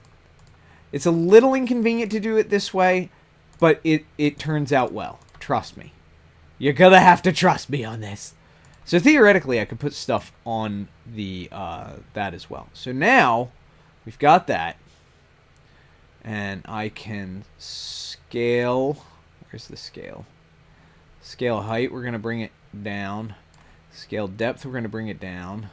It's a little inconvenient to do it this way, but it turns out well. Trust me. You're gonna have to trust me on this. So theoretically, I could put stuff on the that as well. So now we've got that, and I can scale. Where's the scale? Scale height. We're gonna bring it down. Scale depth. We're gonna bring it down,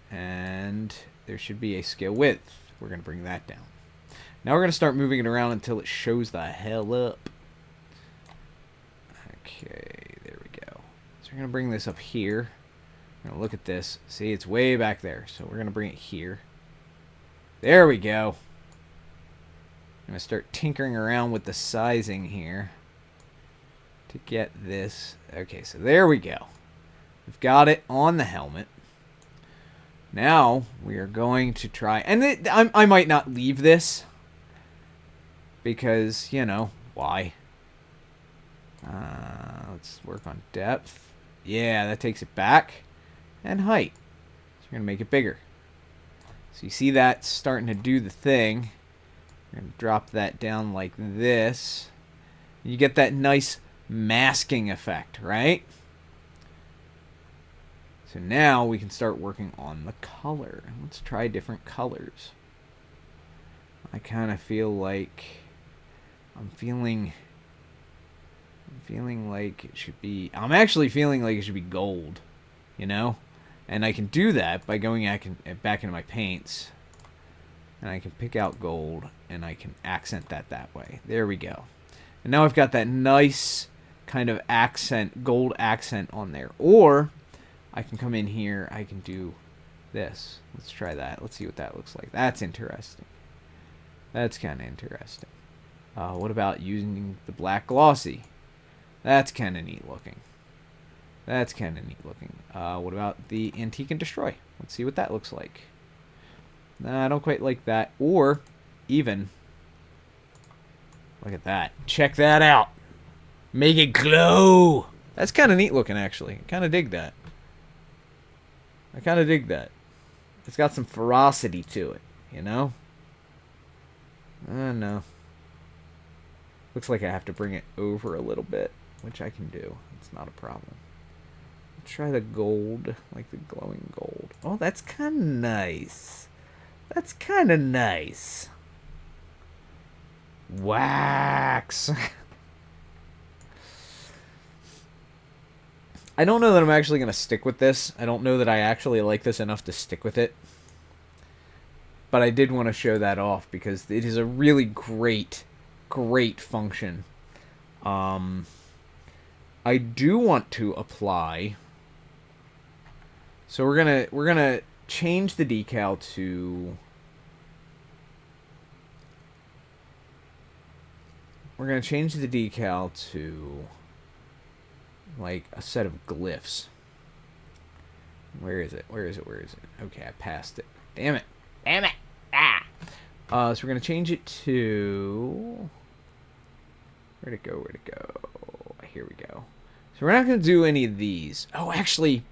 and there should be a scale width. We're going to bring that down. Now we're going to start moving it around until it shows the hell up. Okay, there we go. So we're going to bring this up here. We're going to look at this. See, it's way back there. So we're going to bring it here. There we go. I'm going to start tinkering around with the sizing here to get this. Okay, so there we go. We've got it on the helmet. Now we are going to try, and I might not leave this because, you know, why? Let's work on depth. Yeah, that takes it back. And height. So we're going to make it bigger. So you see that starting to do the thing. We're going to drop that down like this. You get that nice masking effect, right? So now we can start working on the color. Let's try different colors. I kind of feel like I'm feeling feeling like it should be... I'm actually feeling like it should be gold, you know? And I can do that by going back into my paints. And I can pick out gold, and I can accent that way. There we go. And now I've got that nice kind of accent, gold accent on there. Or I can come in here, I can do this. Let's try that. Let's see what that looks like. That's interesting. That's kind of interesting. What about using the black glossy? That's kind of neat looking. That's kind of neat looking. What about the antique and destroy? Let's see what that looks like. Nah, I don't quite like that. Or even, look at that. Check that out. Make it glow. That's kind of neat looking, actually. I kind of dig that. I kind of dig that. It's got some ferocity to it, you know? No. Looks like I have to bring it over a little bit, which I can do. It's not a problem. Let's try the gold, like the glowing gold. Oh, that's kind of nice. That's kind of nice. Wax. I don't know that I'm actually going to stick with this. I don't know that I actually like this enough to stick with it. But I did want to show that off because it is a really great function. I do want to apply. So we're gonna change the decal to. We're gonna change the decal to like a set of glyphs. Where is it? Okay, I passed it. Damn it. Ah. So we're gonna change it to. Where'd it go? Here we go. So we're not gonna do any of these. Oh, actually,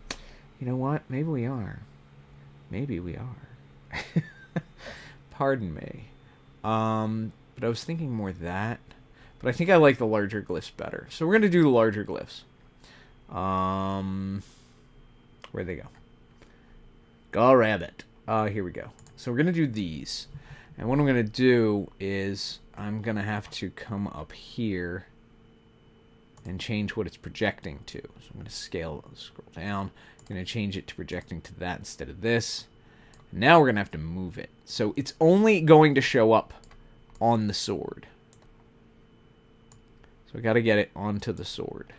you know what? Maybe we are. Pardon me. But I was thinking more that. But I think I like the larger glyphs better. So we're gonna do the larger glyphs. Where'd they go? Go rabbit. Here we go. So we're gonna do these. And what I'm gonna do is I'm gonna have to come up here and change what it's projecting to. So I'm gonna scroll down. I'm gonna change it to projecting to that instead of this. Now we're gonna have to move it. So it's only going to show up on the sword. So I gotta get it onto the sword.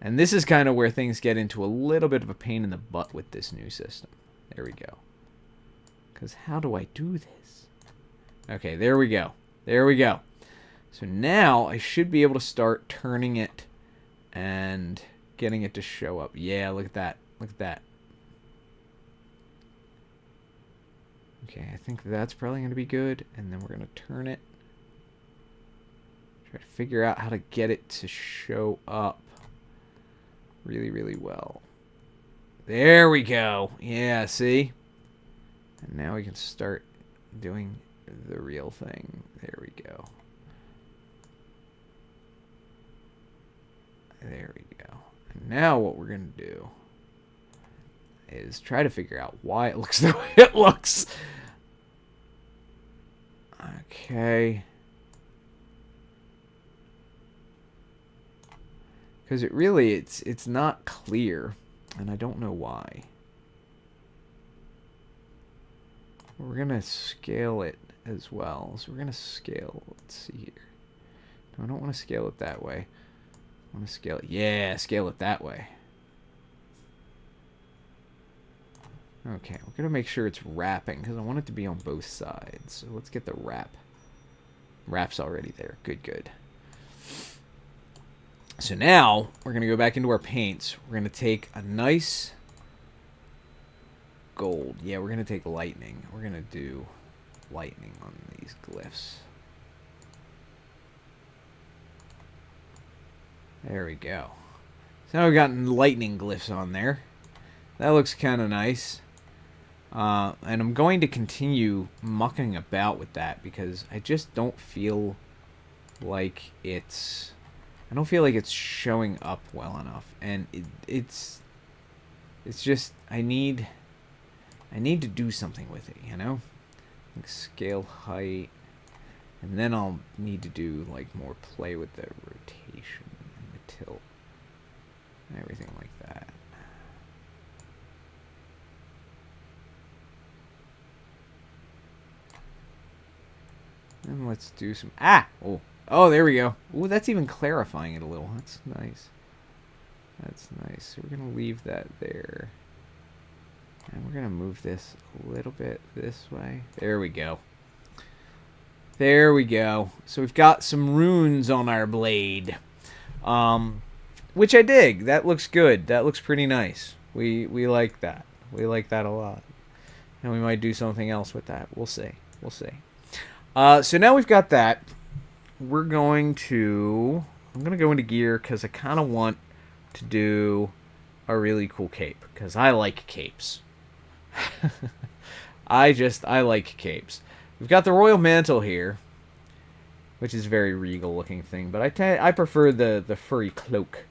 And this is kind of where things get into a little bit of a pain in the butt with this new system. There we go. Because how do I do this? Okay, there we go. So now I should be able to start turning it and getting it to show up. Yeah, look at that. Okay, I think that's probably going to be good. And then we're going to turn it. Try to figure out how to get it to show up really, really well. There we go. Yeah, see? And now we can start doing the real thing. There we go. There we go. And now what we're going to do is try to figure out why it looks the way it looks. Okay. Because it really, it's not clear, and I don't know why. We're going to scale it as well. So we're going to scale, let's see here. No, I don't want to scale it that way. I want to scale it, yeah, scale it that way. Okay, we're going to make sure it's wrapping, because I want it to be on both sides. So let's get the wrap. Wrap's already there, good. So now, we're going to go back into our paints. We're going to take a nice gold. Yeah, we're going to take lightning. We're going to do lightning on these glyphs. There we go. So now we've got lightning glyphs on there. That looks kind of nice. And I'm going to continue mucking about with that because I just don't feel like it's... I don't feel like it's showing up well enough. And it's just... I need to do something with it, you know? Like scale height. And then I'll need to do like more play with the rotation. tilt. Everything like that. And let's do some... Ah! Oh, oh, there we go. Oh, that's even clarifying it a little. That's nice. That's nice. So we're going to leave that there. And we're going to move this a little bit this way. There we go. There we go. So we've got some runes on our blade. Which I dig. That looks good. That looks pretty nice. We like that. We like that a lot. And we might do something else with that. We'll see. We'll see. So now we've got that. We're going to... I'm going to go into gear because I kind of want to do a really cool cape. Because I like capes. I like capes. We've got the Royal Mantle here, which is a very regal looking thing, but I prefer the furry cloak.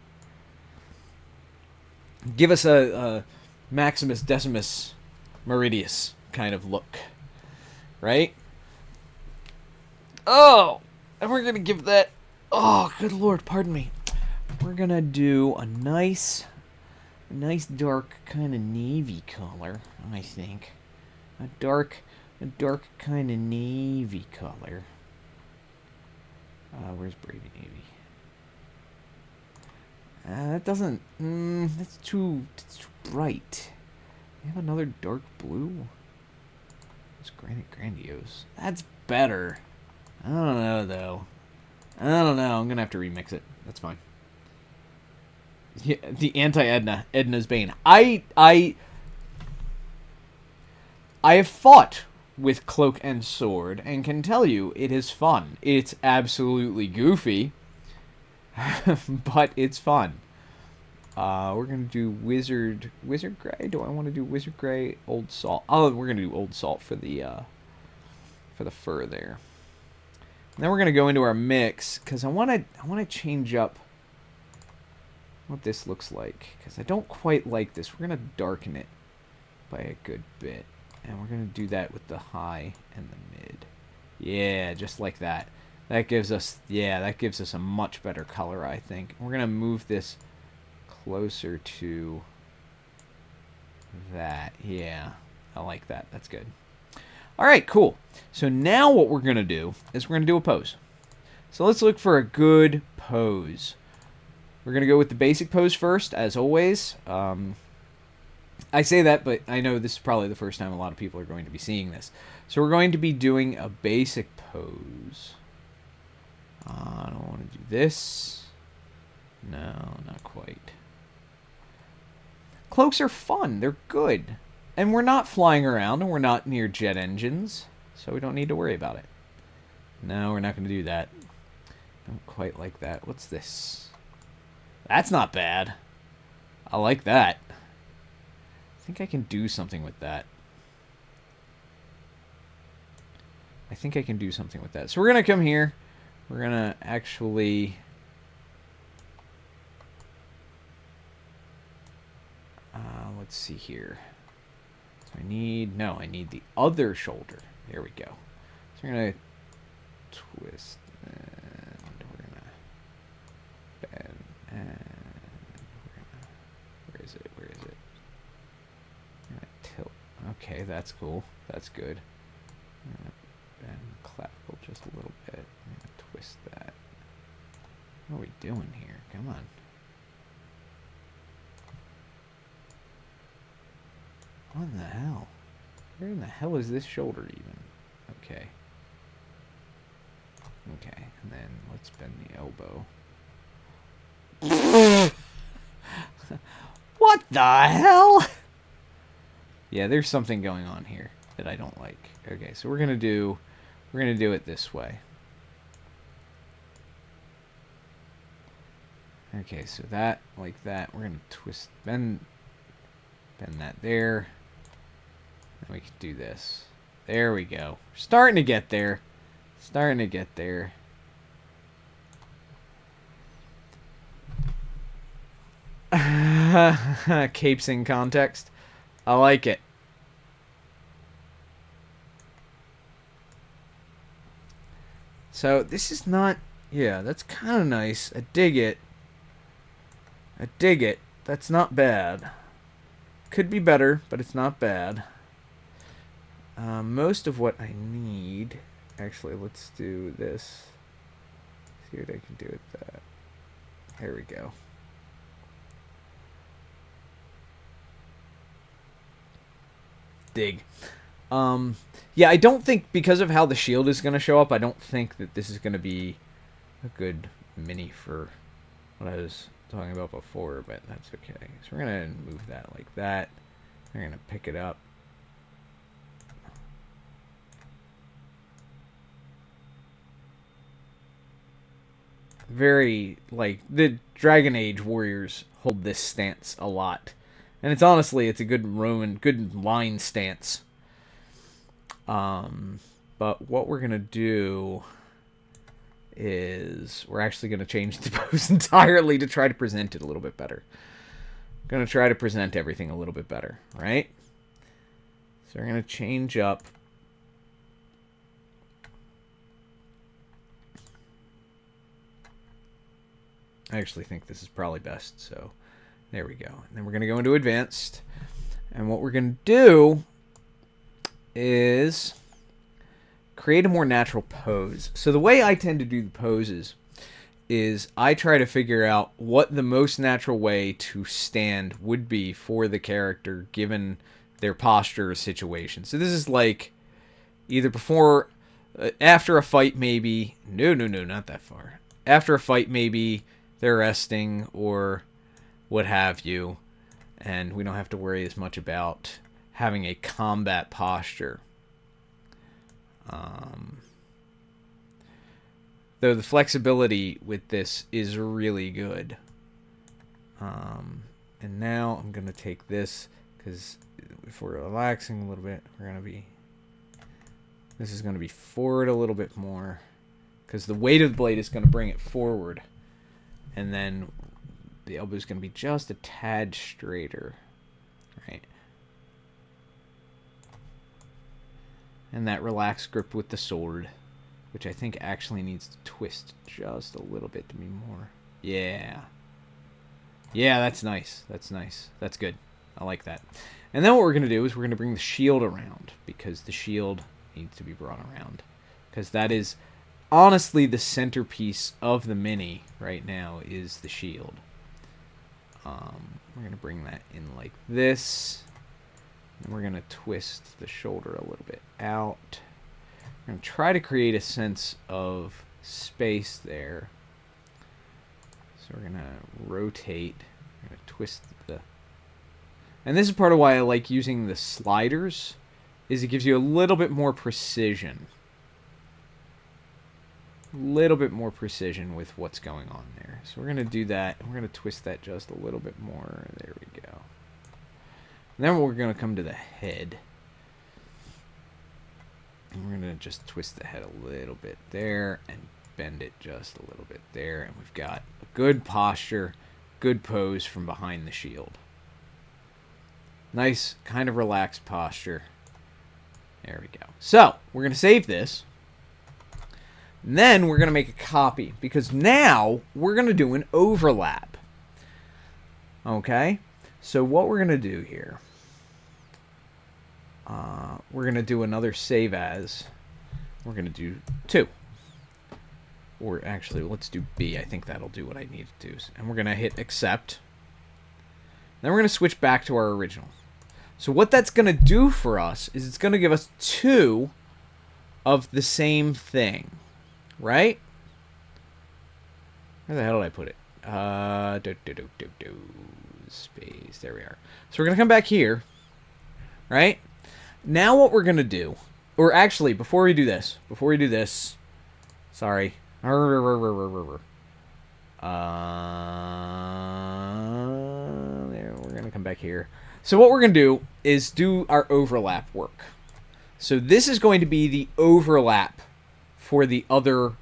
Give us a Maximus Decimus Meridius kind of look, right? Oh, and we're gonna give that. Oh, good lord, pardon me. We're gonna do a nice dark kind of navy color, I think. A dark kind of navy color. Where's Brady Navy? That doesn't... that's too bright. We have another dark blue. It's grandiose. That's better. I don't know, though. I don't know. I'm going to have to remix it. That's fine. Yeah, the anti-Edna. Edna's Bane. I have fought with Cloak and Sword, and can tell you, it is fun. It's absolutely goofy, but it's fun. We're going to do Wizard Gray. Do I want to do Wizard Gray, Old Salt? Oh, we're going to do Old Salt for the fur there. And then we're going to go into our mix, because I want to change up what this looks like, because I don't quite like this. We're going to darken it by a good bit. And we're going to do that with the high and the mid. Yeah, just like that. That gives us a much better color, I think. We're going to move this closer to that. Yeah, I like that. That's good. All right, cool. So now what we're going to do is we're going to do a pose. So let's look for a good pose. We're going to go with the basic pose first, as always. I say that, but I know this is probably the first time a lot of people are going to be seeing this. So we're going to be doing a basic pose. I don't want to do this. No, not quite. Cloaks are fun. They're good. And we're not flying around, and we're not near jet engines, so we don't need to worry about it. No, we're not going to do that. Don't quite like that. What's this? That's not bad. I like that. I think I can do something with that. So we're going to come here. We're going to actually... let's see here. So I need the other shoulder. There we go. So we're going to twist, and we're going to bend, and we're going to... Where is it? Tilt. Okay, that's cool. That's good. I'm going to bend clavicle just a little bit. I'm going to twist that. What are we doing here? Come on. What in the hell? Where in the hell is this shoulder even? Okay. Okay, and then let's bend the elbow. What the hell? Yeah, there's something going on here that I don't like. Okay, so we're gonna do it this way. Okay, so that, like that, we're gonna twist, bend that there. And we can do this. There we go. We're starting to get there. Capes in context. I like it. So this is not... Yeah, that's kind of nice. I dig it. I dig it. That's not bad. Could be better, but it's not bad. Most of what I need... Actually, let's do this. See what I can do with that. There we go. Dig. Yeah, I don't think, because of how the shield is going to show up, I don't think that this is going to be a good mini for what I was talking about before, but that's okay. So we're going to move that like that. We're going to pick it up. Very, like, the Dragon Age warriors hold this stance a lot. And it's honestly, it's a good Roman, good line stance. But what we're going to do is we're actually going to change the pose entirely to try to present it a little bit better. Going to try to present everything a little bit better, right? So we're going to change up. I actually think this is probably best, so there we go. And then we're going to go into advanced. And what we're going to do is create a more natural pose. So the way I tend to do the poses is I try to figure out what the most natural way to stand would be for the character given their posture or situation. So this is like either before, after a fight maybe. No, not that far. After a fight maybe they're resting or what have you. And we don't have to worry as much about having a combat posture. Though the flexibility with this is really good. And now I'm going to take this, because if we're relaxing a little bit, we're going to be... This is going to be forward a little bit more, because the weight of the blade is going to bring it forward. And then the elbow is going to be just a tad straighter. Right? And that relaxed grip with the sword, which I think actually needs to twist just a little bit to be more. Yeah. Yeah, that's nice. That's nice. That's good. I like that. And then what we're going to do is we're going to bring the shield around, because the shield needs to be brought around. Because that is honestly the centerpiece of the mini right now is the shield. We're going to bring that in like this. And we're going to twist the shoulder a little bit out. We're going to try to create a sense of space there. So we're going to rotate. We're going to twist the... And this is part of why I like using the sliders, is it gives you a little bit more precision. A little bit more precision with what's going on there. So we're going to do that. And we're going to twist that just a little bit more. There we go. And then we're going to come to the head. And we're going to just twist the head a little bit there and bend it just a little bit there. And we've got a good posture, good pose from behind the shield. Nice, kind of relaxed posture. There we go. So, we're going to save this. And then we're going to make a copy, because now we're going to do an overlap. Okay? So what we're going to do here, we're going to do another save as. We're going to do 2. Or actually, let's do B. I think that'll do what I need to do. And we're going to hit accept. Then we're going to switch back to our original. So what that's going to do for us is it's going to give us 2 of the same thing. Right? Where the hell did I put it? Space. There we are. So we're going to come back here. Right? Now what we're going to do, or actually, before we do this, sorry. There, we're going to come back here. So what we're going to do is do our overlap work. So this is going to be the overlap for the other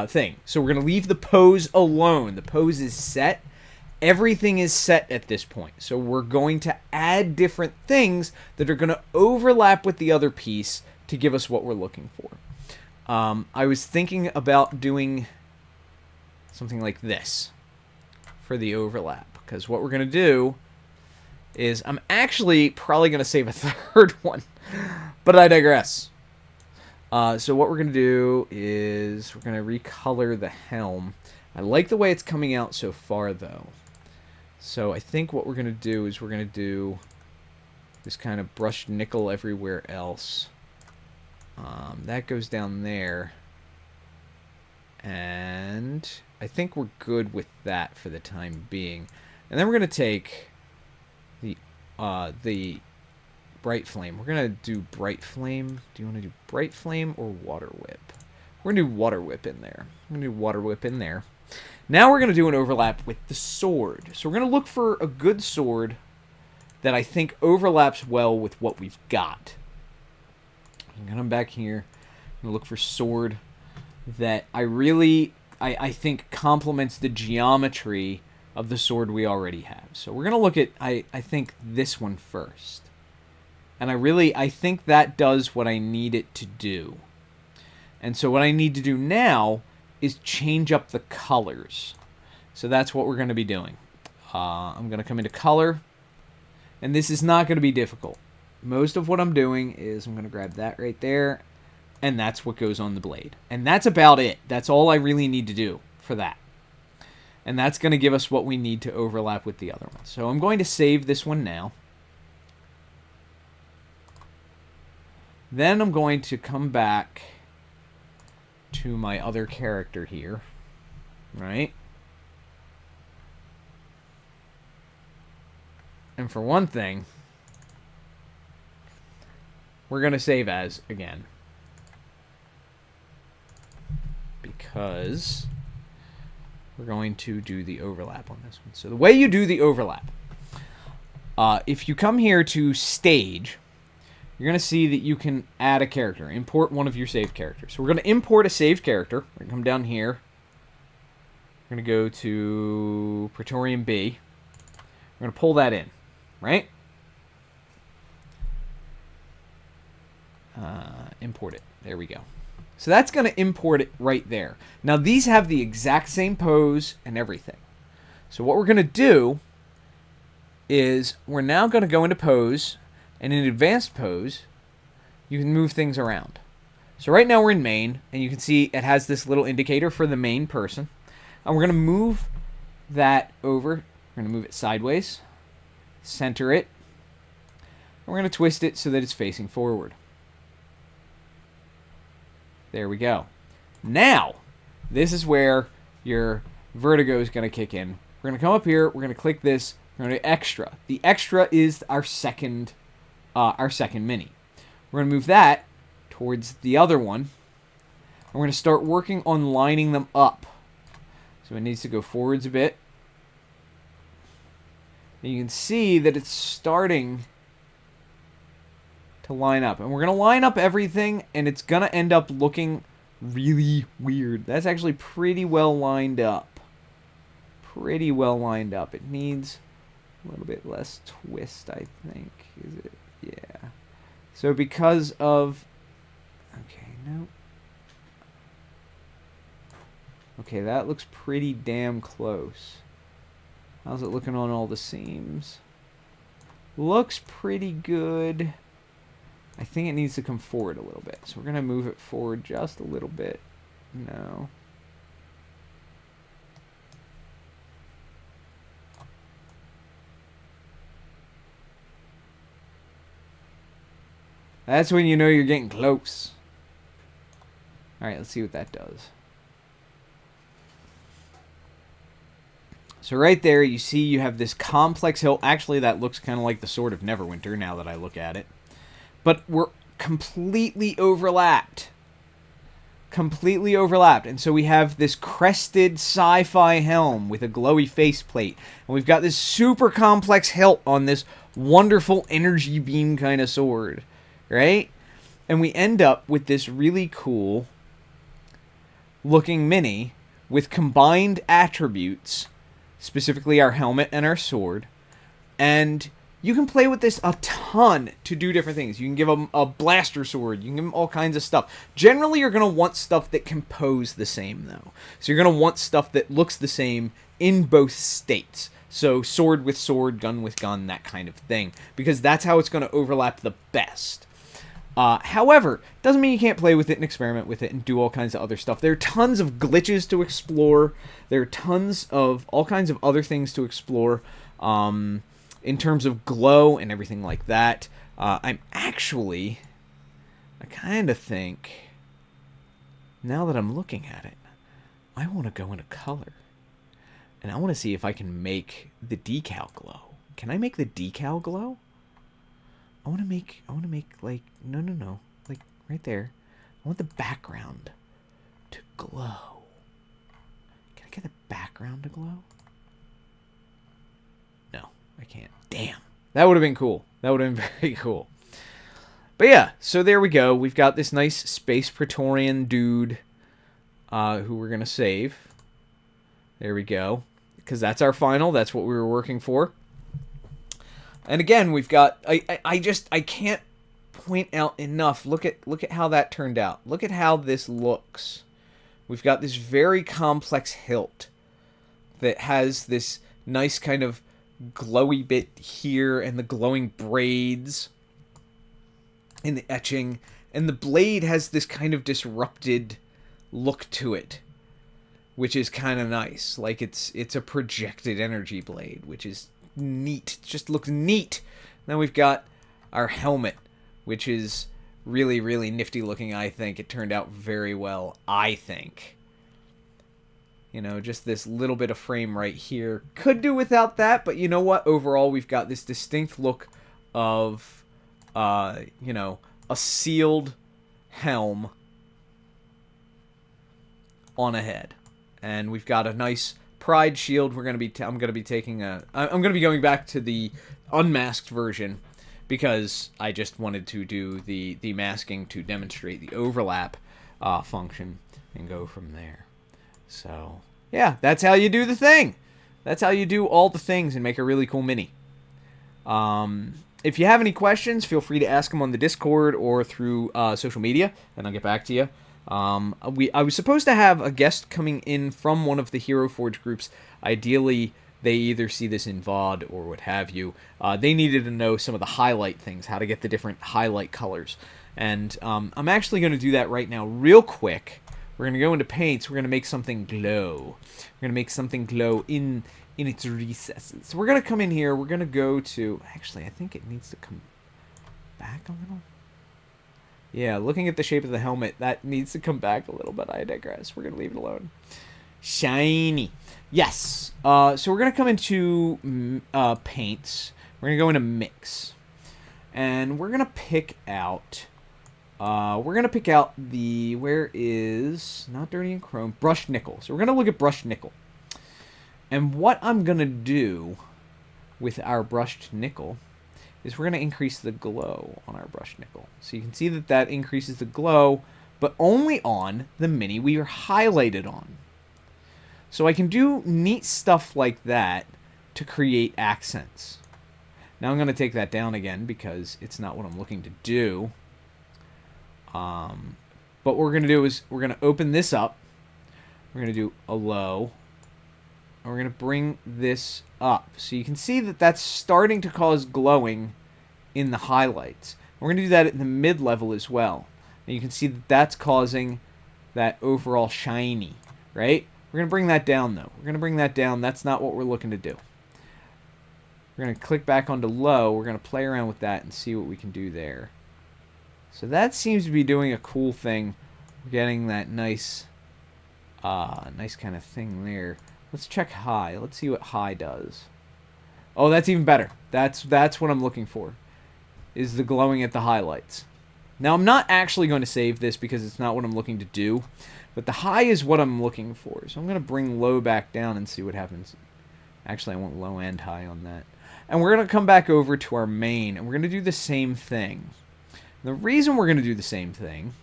thing. So we're going to leave the pose alone. The pose is set. Everything is set at this point. So we're going to add different things that are going to overlap with the other piece to give us what we're looking for. I was thinking about doing... something like this for the overlap. Because what we're going to do is I'm actually probably going to save a third one, but I digress. So what we're going to do is we're going to recolor the helm. I like the way it's coming out so far, though. So I think what we're going to do is we're going to do this kind of brushed nickel everywhere else. That goes down there. And I think we're good with that for the time being. And then we're going to take the bright flame. We're going to do bright flame. Do you want to do bright flame or water whip? We're going to do water whip in there. We're going to do water whip in there. Now we're going to do an overlap with the sword. So we're going to look for a good sword that I think overlaps well with what we've got. I'm going to come back here. I'm going to look for sword that I think complements the geometry of the sword we already have. So we're going to look at, I think, this one first. And I think that does what I need it to do. And so what I need to do now is change up the colors. So that's what we're going to be doing. I'm going to come into color. And this is not going to be difficult. Most of what I'm doing is I'm going to grab that right there. And that's what goes on the blade. And that's about it. That's all I really need to do for that. And that's going to give us what we need to overlap with the other one. So I'm going to save this one now. Then I'm going to come back to my other character here. Right? And for one thing, we're going to save as again. Because we're going to do the overlap on this one. So the way you do the overlap, if you come here to stage, you're going to see that you can add a character. Import one of your saved characters. So we're going to import a saved character. We're going to come down here. We're going to go to Praetorian B. We're going to pull that in, right? Import it. There we go. So that's going to import it right there. Now these have the exact same pose and everything. So what we're going to do is we're now going to go into pose, and in advanced pose, you can move things around. So right now we're in main, and you can see it has this little indicator for the main person. And we're going to move that over. We're going to move it sideways, center it, and we're going to twist it so that it's facing forward. There we go. Now, this is where your vertigo is going to kick in. We're going to come up here. We're going to click this. We're going to extra. The extra is our second mini. We're going to move that towards the other one. And we're going to start working on lining them up. So it needs to go forwards a bit. And you can see that it's starting to line up. And we're going to line up everything, and it's going to end up looking really weird. That's actually pretty well lined up. Pretty well lined up. It needs a little bit less twist, I think. Is it? Yeah. So because of... Okay, no. Okay, that looks pretty damn close. How's it looking on all the seams? Looks pretty good. I think it needs to come forward a little bit. So we're going to move it forward just a little bit. No. That's when you know you're getting close. Alright, let's see what that does. So right there, you see you have this complex hilt. Actually, that looks kind of like the Sword of Neverwinter now that I look at it. But we're completely overlapped. Completely overlapped. And so we have this crested sci-fi helm with a glowy faceplate. And we've got this super complex hilt on this wonderful energy beam kind of sword. Right? And we end up with this really cool looking mini with combined attributes, specifically our helmet and our sword. And You can play with this a ton to do different things. You can give them a blaster sword. You can give them all kinds of stuff. Generally, you're going to want stuff that can pose the same, though. So you're going to want stuff that looks the same in both states. So sword with sword, gun with gun, that kind of thing. Because that's how it's going to overlap the best. However, doesn't mean you can't play with it and experiment with it and do all kinds of other stuff. There are tons of glitches to explore. There are tons of all kinds of other things to explore. In terms of glow and everything like that. I kind of think, now that I'm looking at it, I want to go into color. And I want to see if I can make the decal glow. Can I make the decal glow? I want to make like, no. Like, right there. I want the background to glow. Can I get the background to glow? No. I can't. Damn. That would have been cool. That would have been very cool. But yeah, so there we go. We've got this nice Space Praetorian dude who we're going to save. There we go. Because that's our final. That's what we were working for. And again, we've got... I can't point out enough. Look at how that turned out. Look at how this looks. We've got this very complex hilt that has this nice kind of glowy bit here and the glowing braids and the etching, and the blade has this kind of disrupted look to it, which is kind of nice. Like it's a projected energy blade, which is neat. It just looks neat. Then we've got our helmet, which is really, really nifty looking. I think it turned out very well. I think. You know, just this little bit of frame right here. Could do without that, but you know what? Overall, we've got this distinct look of, you know, a sealed helm on a head. And we've got a nice pride shield. I'm going to be taking I'm going to be going back to the unmasked version because I just wanted to do the masking to demonstrate the overlap function and go from there. So, yeah, that's how you do the thing. That's how you do all the things and make a really cool mini. If you have any questions, feel free to ask them on the Discord or through social media, and I'll get back to you. I was supposed to have a guest coming in from one of the Hero Forge groups. Ideally, they either see this in VOD or what have you. They needed to know some of the highlight things, how to get the different highlight colors. And I'm actually going to do that right now real quick. We're going to go into paints. We're going to make something glow. We're going to make something glow in its recesses. So we're going to come in here. We're going to go to... Actually, I think it needs to come back a little. Yeah, looking at the shape of the helmet, that needs to come back a little, but I digress. We're going to leave it alone. Shiny. Yes. So we're going to come into paints. We're going to go into mix. And we're going to pick out... where is, not dirty and chrome, brushed nickel. So we're going to look at brushed nickel. And what I'm going to do with our brushed nickel is we're going to increase the glow on our brushed nickel. So you can see that that increases the glow, but only on the mini we are highlighted on. So I can do neat stuff like that to create accents. Now I'm going to take that down again because it's not what I'm looking to do. But what we're going to do is we're going to open this up. We're going to do a low. And we're going to bring this up. So you can see that that's starting to cause glowing in the highlights. We're going to do that at the mid-level as well. And you can see that that's causing that overall shiny, right? We're going to bring that down, though. We're going to bring that down. That's not what we're looking to do. We're going to click back onto low. We're going to play around with that and see what we can do there. So that seems to be doing a cool thing. We're getting that nice kind of thing there. Let's check high. Let's see what high does. Oh, that's even better. That's what I'm looking for, is the glowing at the highlights. Now, I'm not actually going to save this because it's not what I'm looking to do, but the high is what I'm looking for. So I'm going to bring low back down and see what happens. Actually, I want low and high on that. And we're going to come back over to our main, and we're going to do the same thing. The reason we're going to do the same thing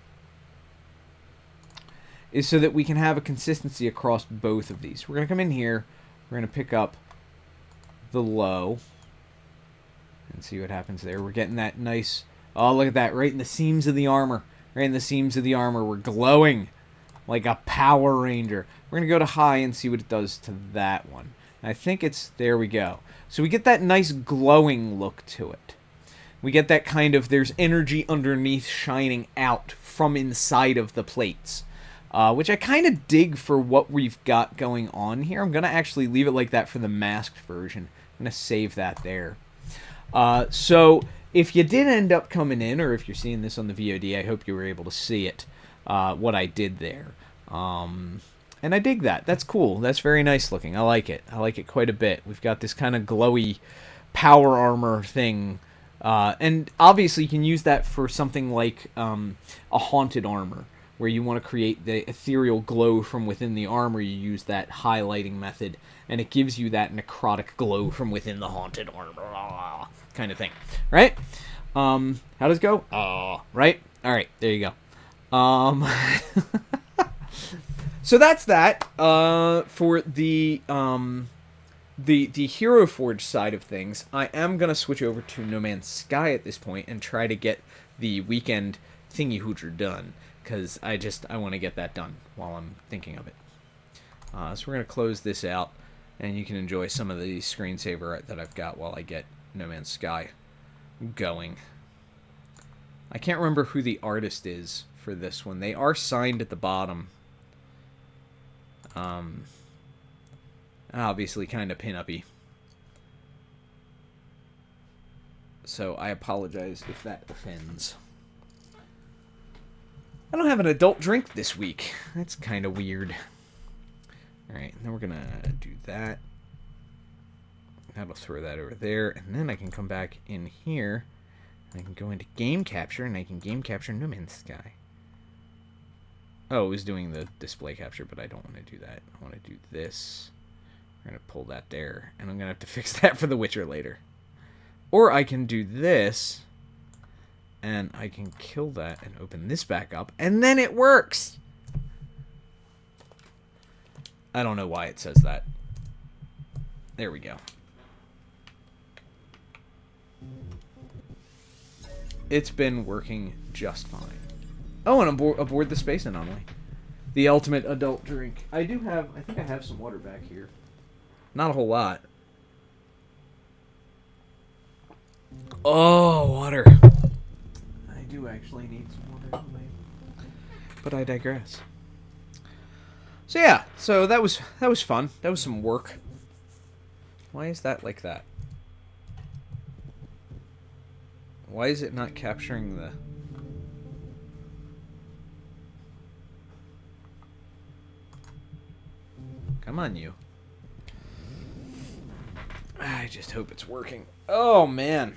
is so that we can have a consistency across both of these. We're going to come in here. We're going to pick up the low. And see what happens there. We're getting that nice... Oh, look at that. Right in the seams of the armor. Right in the seams of the armor. We're glowing like a Power Ranger. We're going to go to high and see what it does to that one. I think it's... There we go. So we get that nice glowing look to it. We get that kind of... There's energy underneath shining out from inside of the plates. Which I kind of dig for what we've got going on here. I'm going to actually leave it like that for the masked version. I'm going to save that there. So if you did end up coming in, or if you're seeing this on the VOD, I hope you were able to see it, what I did there. And I dig that. That's cool. That's very nice looking. I like it. I like it quite a bit. We've got this kind of glowy power armor thing. And obviously you can use that for something like a haunted armor, where you want to create the ethereal glow from within the armor. You use that highlighting method, and it gives you that necrotic glow from within the haunted armor kind of thing, right? How does it go? Right? All right, there you go. So that's that for the Hero Forge side of things. I am gonna switch over to No Man's Sky at this point and try to get the weekend thingy hooter done, because I want to get that done while I'm thinking of it. So we're gonna close this out, and you can enjoy some of the screensaver art that I've got while I get No Man's Sky going. I can't remember who the artist is for this one. They are signed at the bottom. Obviously kind of pin-uppy. So I apologize if that offends. I don't have an adult drink this week. That's kind of weird. Alright, then we're gonna do that. That'll throw that over there, and then I can come back in here. I can go into game capture, and I can game capture No Man's Sky. Oh, it was doing the display capture, but I don't want to do that. I want to do this. I'm going to pull that there, and I'm going to have to fix that for The Witcher later. Or I can do this, and I can kill that and open this back up, and then it works! I don't know why it says that. There we go. It's been working just fine. Oh, and aboard the Space Anomaly. The ultimate adult drink. I think I have some water back here. Not a whole lot. Oh, water. I do actually need some water. But I digress. So yeah, that was fun. That was some work. Why is that like that? Why is it not capturing the... Come on, you. I just hope it's working. Oh, man.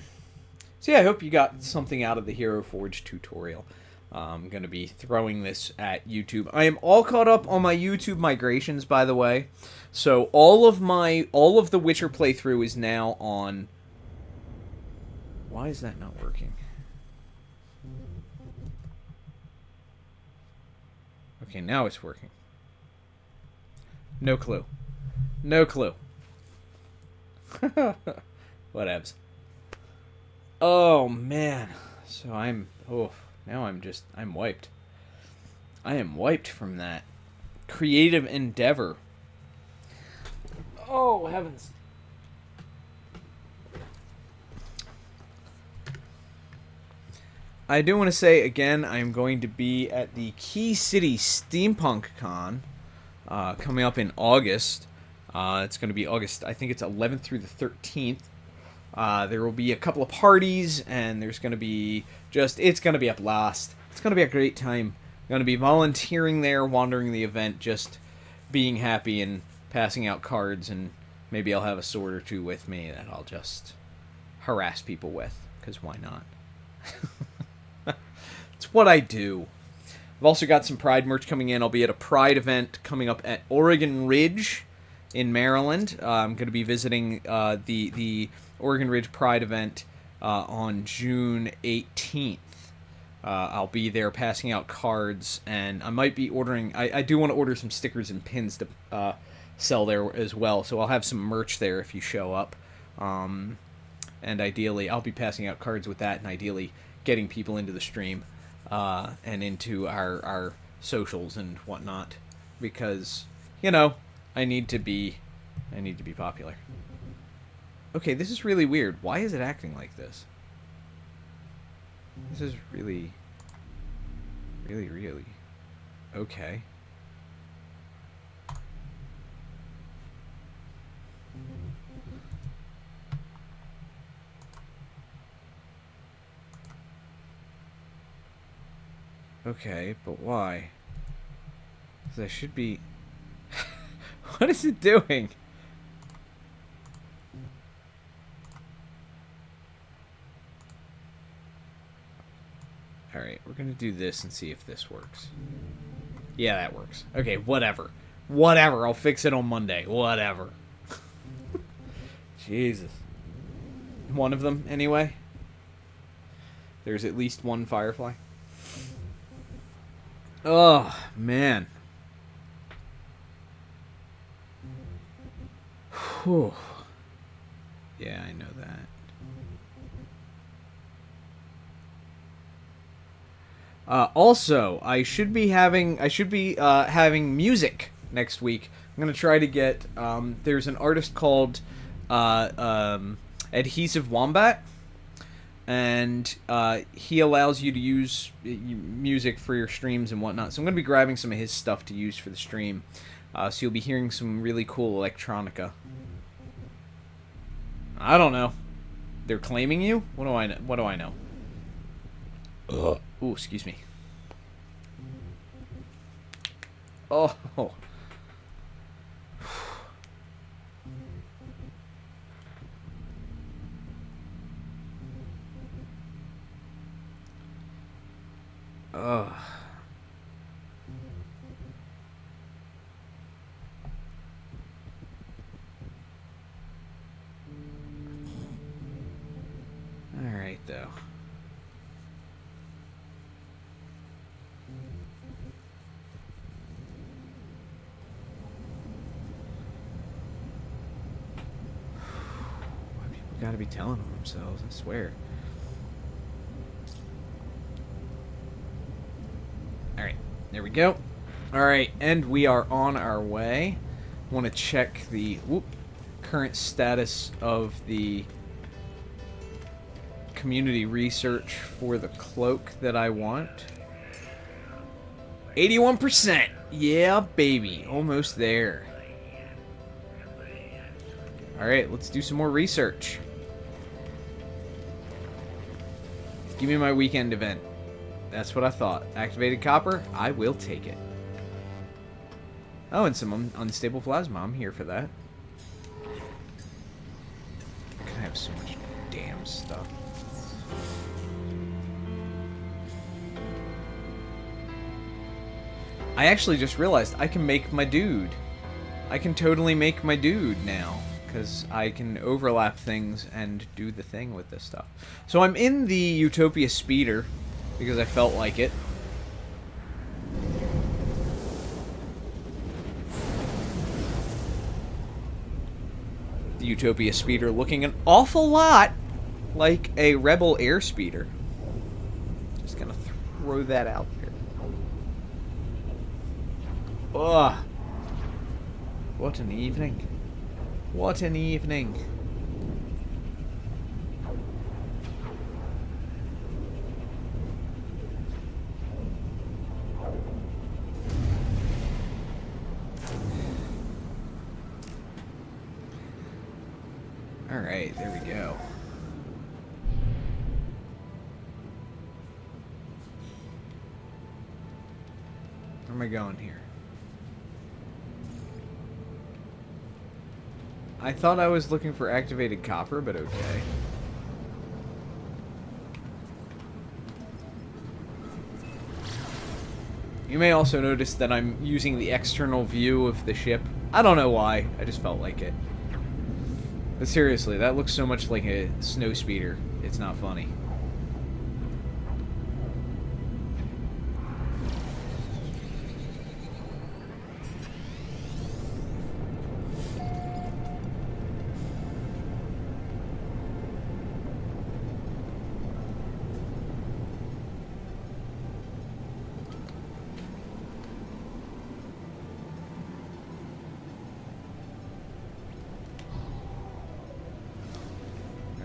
So yeah, I hope you got something out of the Hero Forge tutorial. I'm going to be throwing this at YouTube. I am all caught up on my YouTube migrations, by the way. So all of the Witcher playthrough is now on... Why is that not working? Okay, now it's working. No clue. No clue. Whatevs. Oh, man. So now I'm wiped. I am wiped from that creative endeavor. Oh, heavens. I do want to say, again, I'm going to be at the Key City Steampunk Con coming up in August. It's going to be August, I think it's 11th through the 13th. There will be a couple of parties, and there's going to be it's going to be a blast. It's going to be a great time. I'm going to be volunteering there, wandering the event, just being happy and passing out cards, and maybe I'll have a sword or two with me that I'll just harass people with, because why not? It's what I do. I've also got some Pride merch coming in. I'll be at a Pride event coming up at Oregon Ridge in Maryland. I'm going to be visiting the Oregon Ridge Pride event on June 18th. I'll be there passing out cards, and I might be ordering... I do want to order some stickers and pins to sell there as well, so I'll have some merch there if you show up. and ideally I'll be passing out cards with that, and ideally getting people into the stream and into our socials and whatnot, because I need to be popular. Okay, this is really weird. Why is it acting like this? This is really okay. Okay, but why? 'Cause I should be... What is it doing? Alright, we're gonna do this and see if this works. Yeah, that works. Okay, whatever. Whatever, I'll fix it on Monday. Whatever. Jesus. One of them, anyway. There's at least one firefly. Oh, man. Whew. Yeah, I know that. Also, I should be having music next week. I'm gonna try to get. There's an artist called Adhesive Wombat, and he allows you to use music for your streams and whatnot. So I'm gonna be grabbing some of his stuff to use for the stream. So you'll be hearing some really cool electronica. I don't know. They're claiming you? What do I know? What do I know? Ugh. Ooh, excuse me. Oh. Ugh. All right, though. Gotta be telling on themselves, I swear. Alright, there we go. Alright, and we are on our way. I want to check the current status of the community research for the cloak that I want. 81%! Yeah, baby. Almost there. Alright, let's do some more research. Give me my weekend event. That's what I thought. Activated copper? I will take it. Oh, and some unstable plasma. I'm here for that. I could have so much damn stuff. I actually just realized I can make my dude. I can totally make my dude now, because I can overlap things and do the thing with this stuff. So I'm in the Utopia Speeder, because I felt like it. The Utopia Speeder looking an awful lot like a Rebel Air Speeder. Just gonna throw that out there. Ugh. What an evening. What an evening. Alright, there we go. Where am I going here? I thought I was looking for activated copper, but okay. You may also notice that I'm using the external view of the ship. I don't know why, I just felt like it. But seriously, that looks so much like a snow speeder. It's not funny.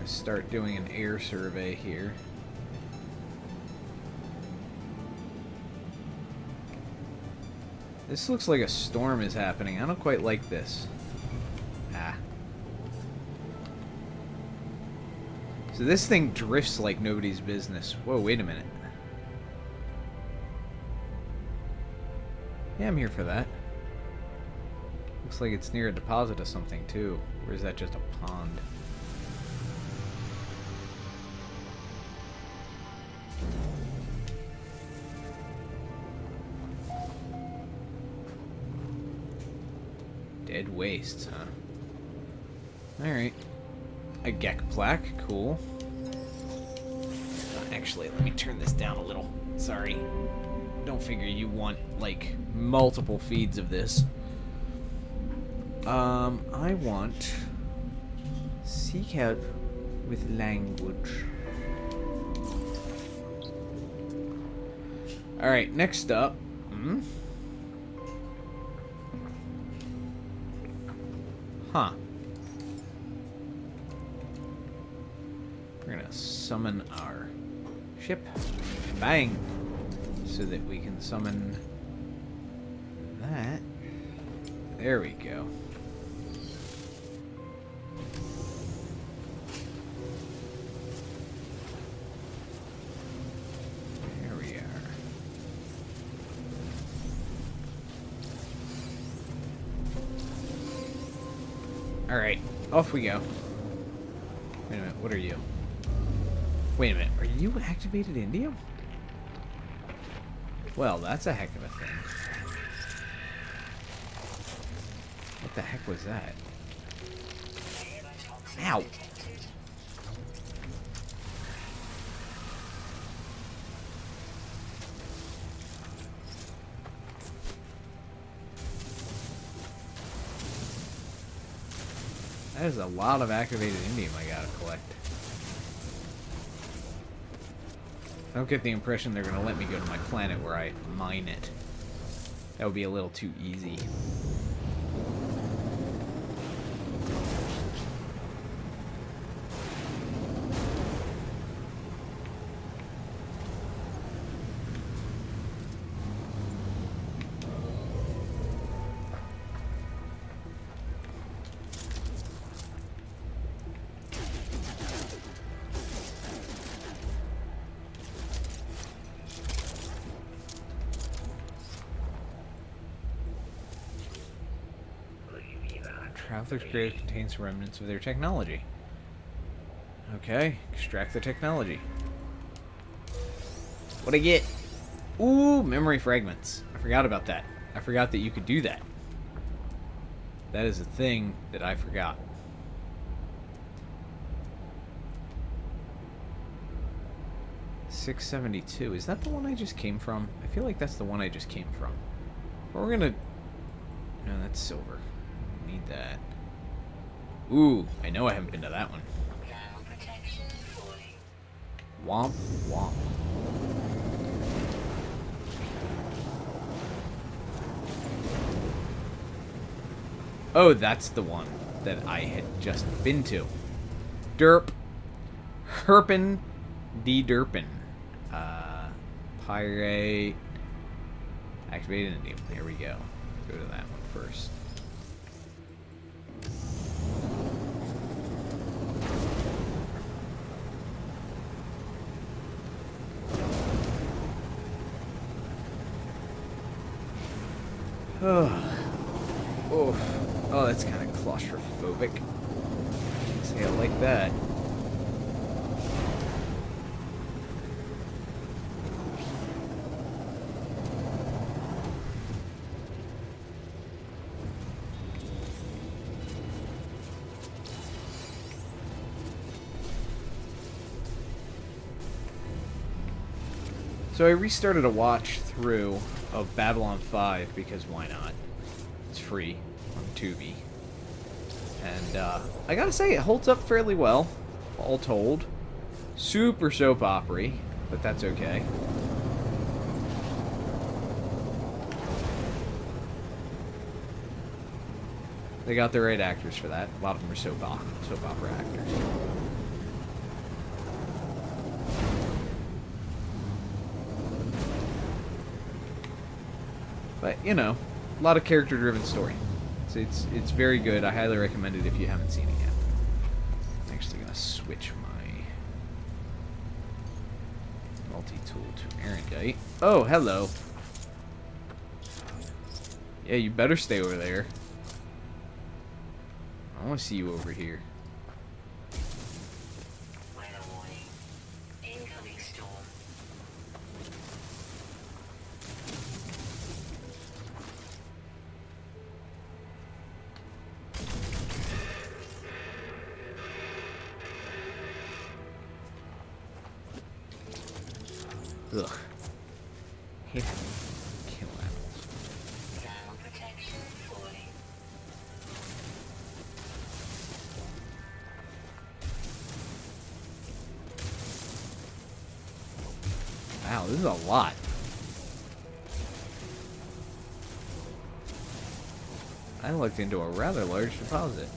gonna start doing an air survey here. This looks like a storm is happening. I don't quite like this. Ah. So this thing drifts like nobody's business. Whoa, wait a minute. Yeah, I'm here for that. Looks like it's near a deposit of something, too. Or is that just a pond? Dead wastes, huh? Alright. A Gek plaque, cool. Actually, let me turn this down a little. Sorry. Don't figure you want, like, multiple feeds of this. I want... Seek help with language. Alright, next up. Huh. We're gonna summon our ship. Bang! So that we can summon that. There we go. There we are. Alright, off we go. Wait a minute, what are you? Wait a minute, are you activated indium? Well, that's a heck of a thing. What the heck was that? Ow! That is a lot of activated indium I gotta collect. I don't get the impression they're gonna let me go to my planet where I mine it. That would be a little too easy. Traveler's grave contains remnants of their technology. Okay, extract the technology. What'd I get? Ooh, memory fragments. I forgot about that. I forgot that you could do that. That is a thing that I forgot. $672. Is that the one I just came from? I feel like that's the one I just came from. But we're gonna... No, that's silver. Need that. Ooh, I know I haven't been to that one. Womp womp. Oh, that's the one that I had just been to. Derp. Herpin de Derpin. Pirate. Activated indium. There we go. Go to that one first. Oh, that's kind of claustrophobic. Say it like that. So I restarted a watch through of Babylon 5 because why not? It's free on Tubi. And I gotta say, it holds up fairly well, all told. Super soap opera-y, but that's okay. They got the right actors for that. A lot of them are soap opera actors. But, you know, a lot of character-driven story. It's very good. I highly recommend it if you haven't seen it yet. I'm actually going to switch my multi-tool to Erendite. Oh, hello. Yeah, you better stay over there. I want to see you over here. Incoming storm. Ugh. Hate kill animals. Ground protection falling. Wow, this is a lot. I looked into a rather large deposit.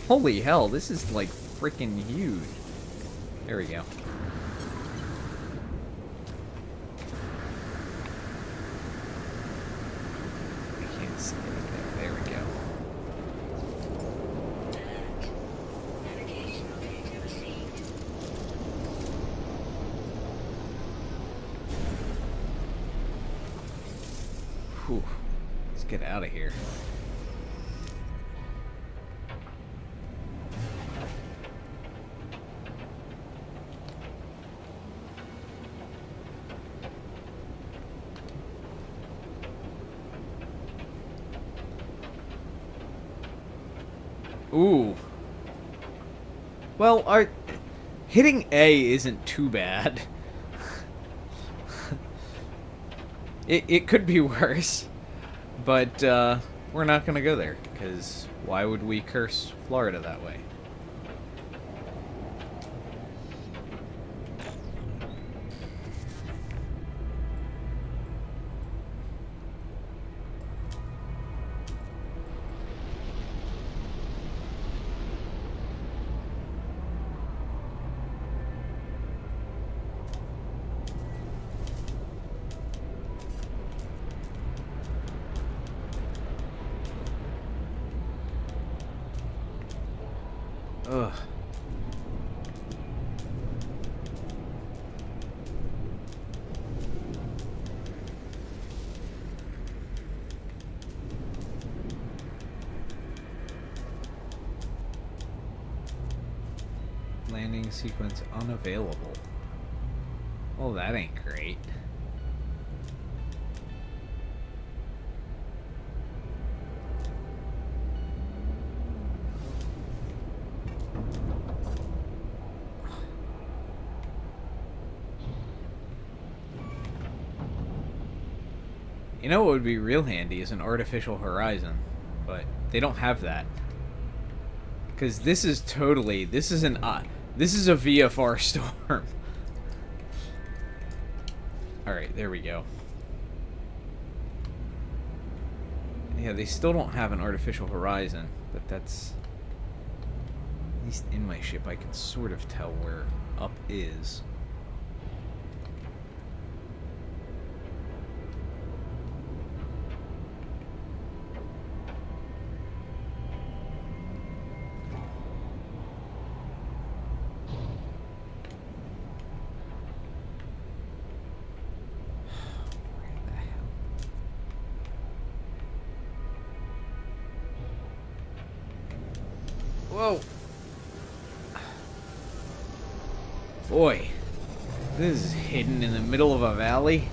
Holy hell, this is like freaking huge. There we go. I can't see anything. There we go. Alert. Navigational data received. Whew. Let's get out of here. Ooh. Well, hitting A isn't too bad. It could be worse, but we're not gonna go there, because why would we curse Florida that way? Ugh. Landing sequence unavailable. Well, that ain't great. You know what would be real handy is an artificial horizon, but they don't have that. Because this is totally, this is a VFR storm. Alright, there we go. Yeah, they still don't have an artificial horizon, but that's, at least in my ship, I can sort of tell where up is. Whoa! Boy, this is hidden in the middle of a valley.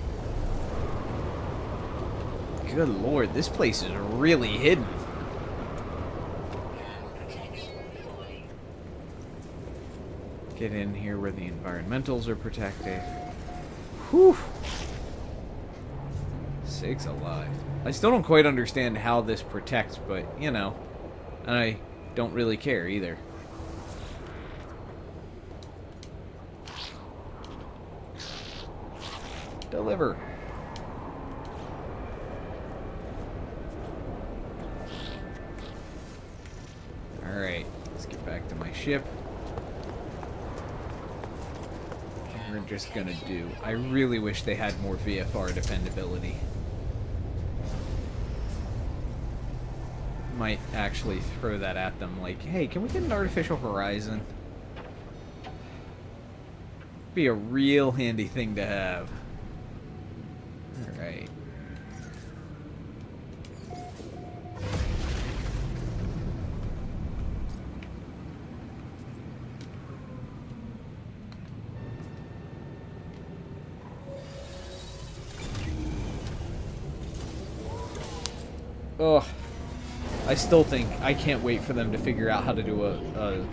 Good lord, this place is really hidden. Ground protection falling. Get in here where the environmentals are protected. Whew! Sakes alive. I still don't quite understand how this protects, but, you know, I don't really care either. Deliver. Alright, let's get back to my ship. Get rid just gonna do. I really wish they had more VFR dependability. Might actually throw that at them, like, hey, can we get an artificial horizon? Be a real handy thing to have. Alright. Ugh. I still think I can't wait for them to figure out how to do a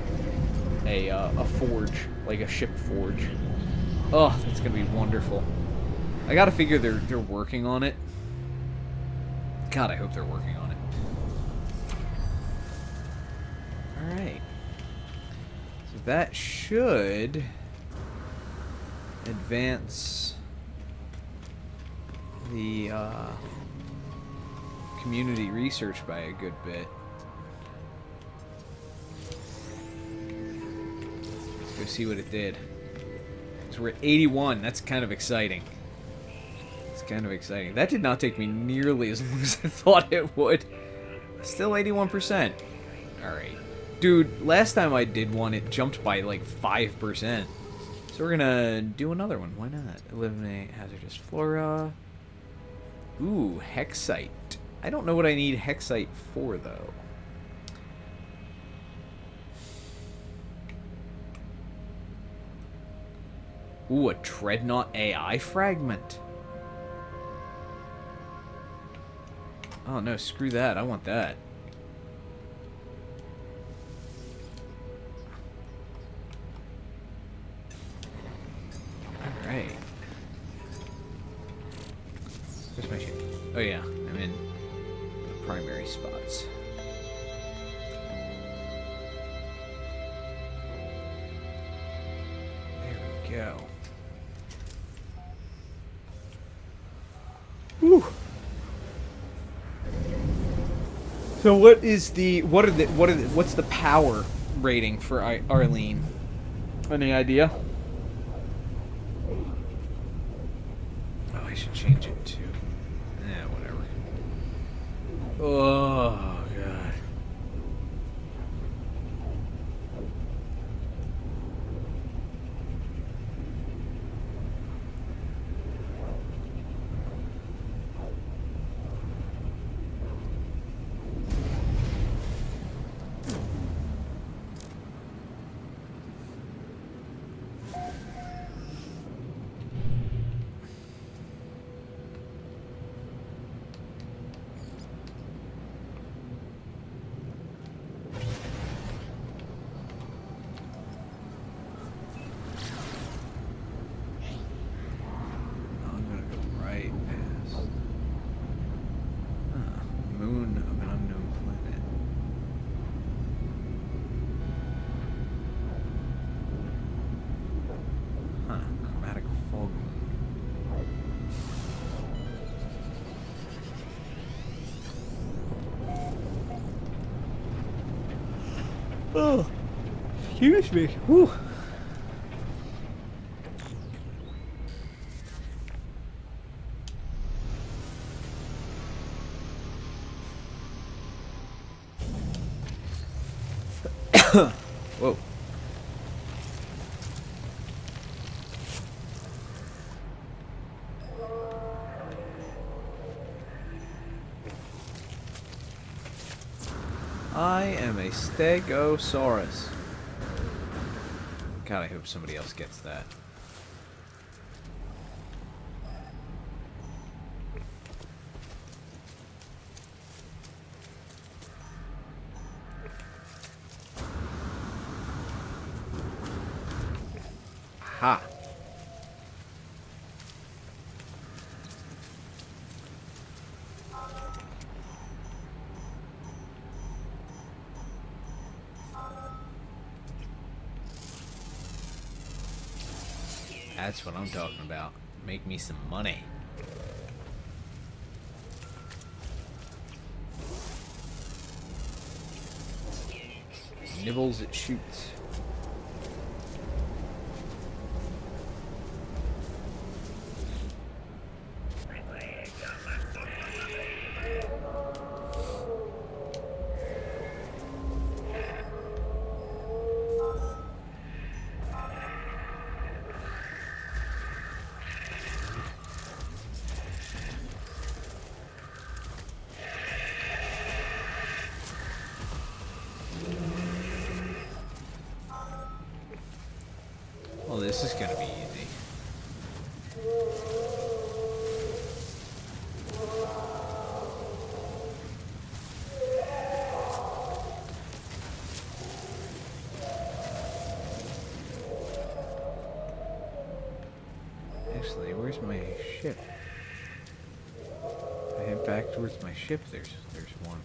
forge, like a ship forge. Oh, that's gonna be wonderful. I gotta figure they're working on it. God, I hope they're working on it. All right. So that should advance the community research by a good bit. Let's go see what it did. So we're at 81. That's kind of exciting. It's kind of exciting. That did not take me nearly as long as I thought it would. Still 81%. Alright. Dude, last time I did one, it jumped by like 5%. So we're gonna do another one. Why not? Eliminate hazardous flora. Ooh, hexite. I don't know what I need hexite for, though. Ooh, a Dreadnought AI fragment. Oh, no, screw that. I want that. Alright. Where's my ship? Oh, yeah. I'm in the primary spots. There we go. Whew. So what's the power rating for Arlene? Any idea? Oh, I should change it to... whatever. Oh, God. I'm gonna go right past. Moon of an unknown planet. Chromatic fog moon. Oh, excuse me. Whew. Whoa. I am a Stegosaurus. God, I hope somebody else gets that. Ha! That's what I'm talking about. Make me some money. Nibbles, it shoots. this is gonna be easy. Actually, where's my ship? If I head back towards my ship, there's one.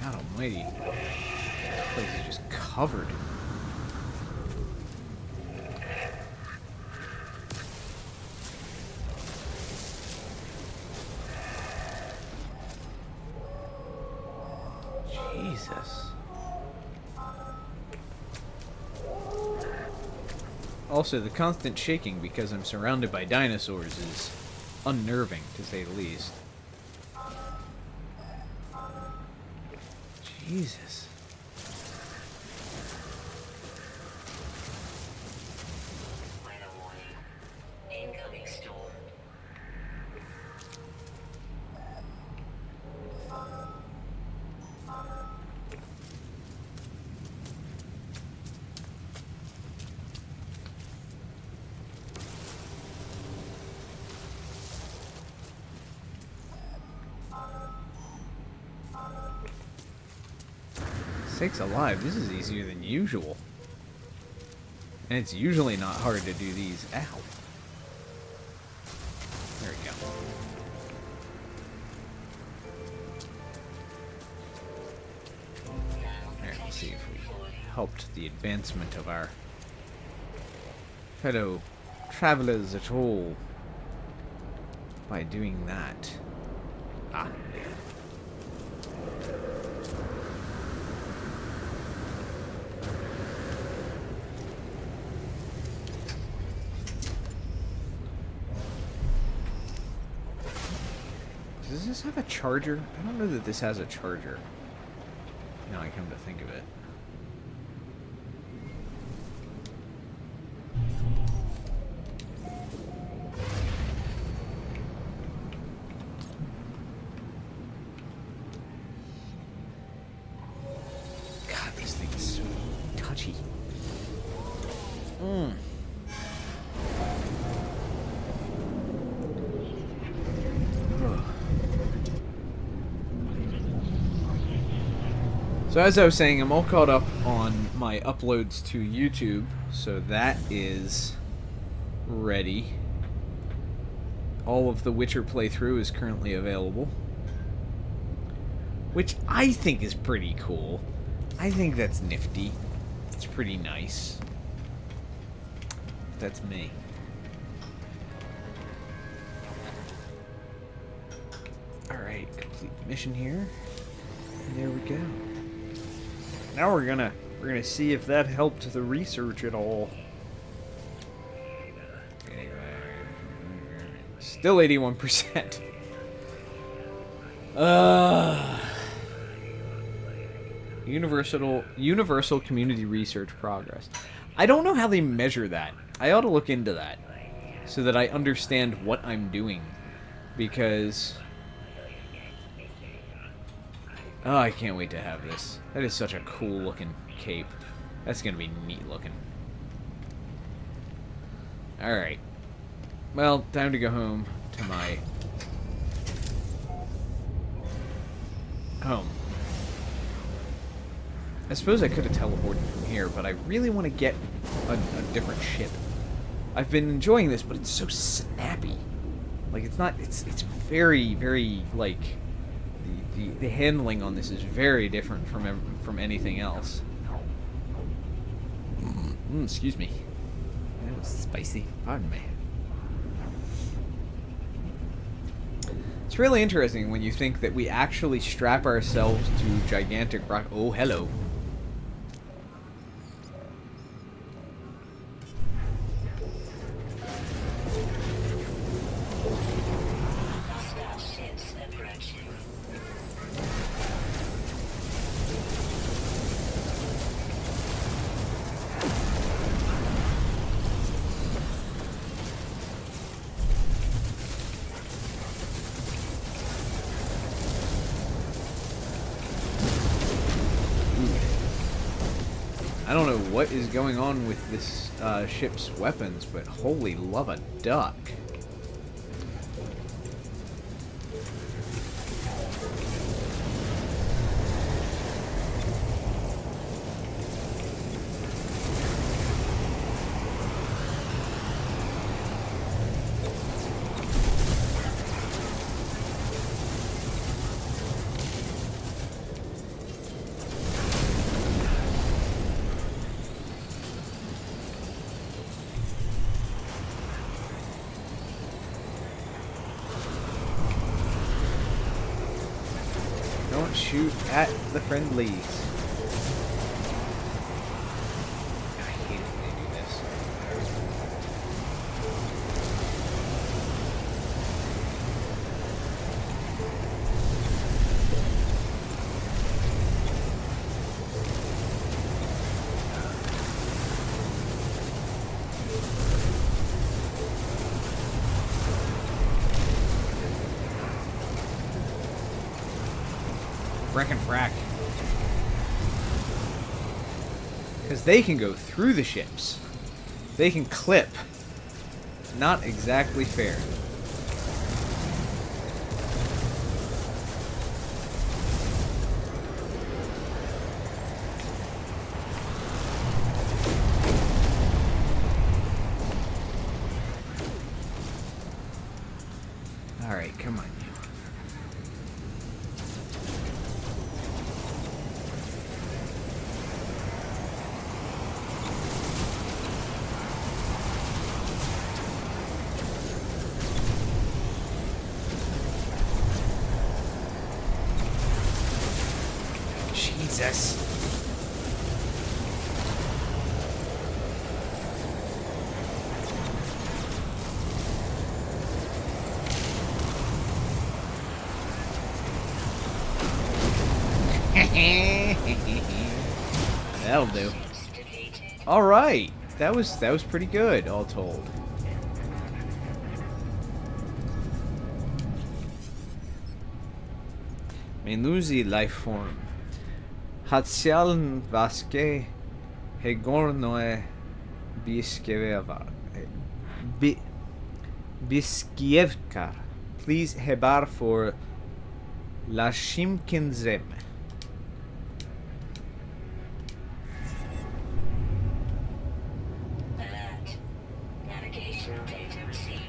God almighty. This place is just covered. Jesus. Also, the constant shaking because I'm surrounded by dinosaurs is unnerving, to say the least. Jesus. Weather warning. Incoming storm. Sakes alive, this is easier than usual. And it's usually not hard to do these. Ow. There we go. Alright, let's see if we helped the advancement of our fellow travelers at all by doing that. Ah, there. Does this have a charger? I don't know that this has a charger. Now I come to think of it. God, this thing is so touchy. So as I was saying, I'm all caught up on my uploads to YouTube, so that is ready. All of the Witcher playthrough is currently available, which I think is pretty cool. I think that's nifty. It's pretty nice. That's me. Alright, complete the mission here. And there we go. Now we're gonna see if that helped the research at all. Still 81%. Universal community research progress. I don't know how they measure that. I ought to look into that so that I understand what I'm doing, because oh, I can't wait to have this. That is such a cool looking cape. That's gonna be neat looking. Alright. Well, time to go home to my home. I suppose I could have teleported from here, but I really want to get a different ship. I've been enjoying this, but it's so snappy. Like, it's not, it's very, very, like, the handling on this is very different from anything else. Excuse me. That was spicy. Pardon me. It's really interesting when you think that we actually strap ourselves to gigantic rock. Oh, hello. I don't know what is going on with this ship's weapons, but holy love a duck. Don't shoot at the friendlies. I hate it when they do this. Frackin' frack. Because they can go through the ships. They can clip. Not exactly fair. Alright, come on. Jesus. That'll do. All right, that was pretty good, all told. Menuzi life form. Hatsialn vaske hegornoe biskeveva biskievkar. Please hebar for Lashimkinzem. Alert. Navigational data received.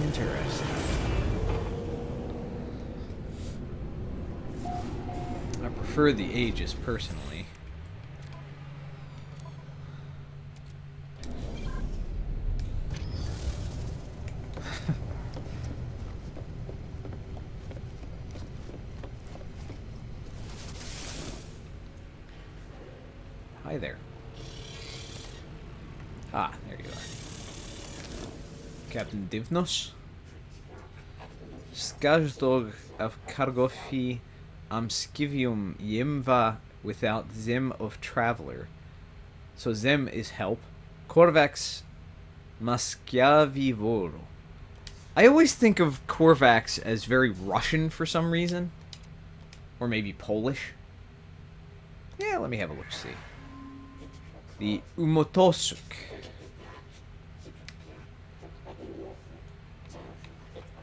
Interesting. I prefer the Aegis personally. Hi there. Ah, there you are. Captain Divnos. Skajdog of Kargofi Amskivium Yimva without Zim of Traveler. So Zim is help. Korvax Maskiavivoro. I always think of Korvax as very Russian for some reason. Or maybe Polish. Yeah, let me have a look-see. The Umotosuk.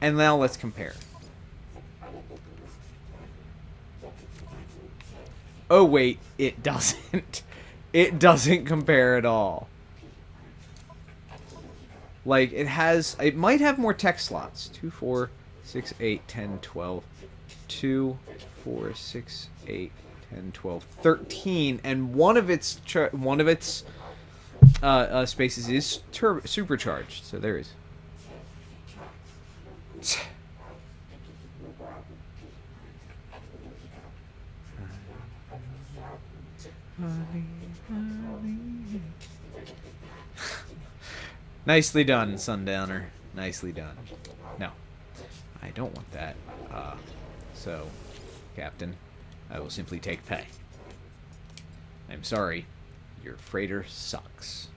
And now let's compare. Oh wait, it doesn't. It doesn't compare at all. Like, it might have more text slots. 2, 4, 6, 8, 10, 12. 2, 4, 6, 8, 10, 12, 13. And one of its spaces is supercharged. So there is. Nicely done, Sundowner. Nicely done. No, I don't want that. So, Captain, I will simply take pay. I'm sorry. Your freighter sucks.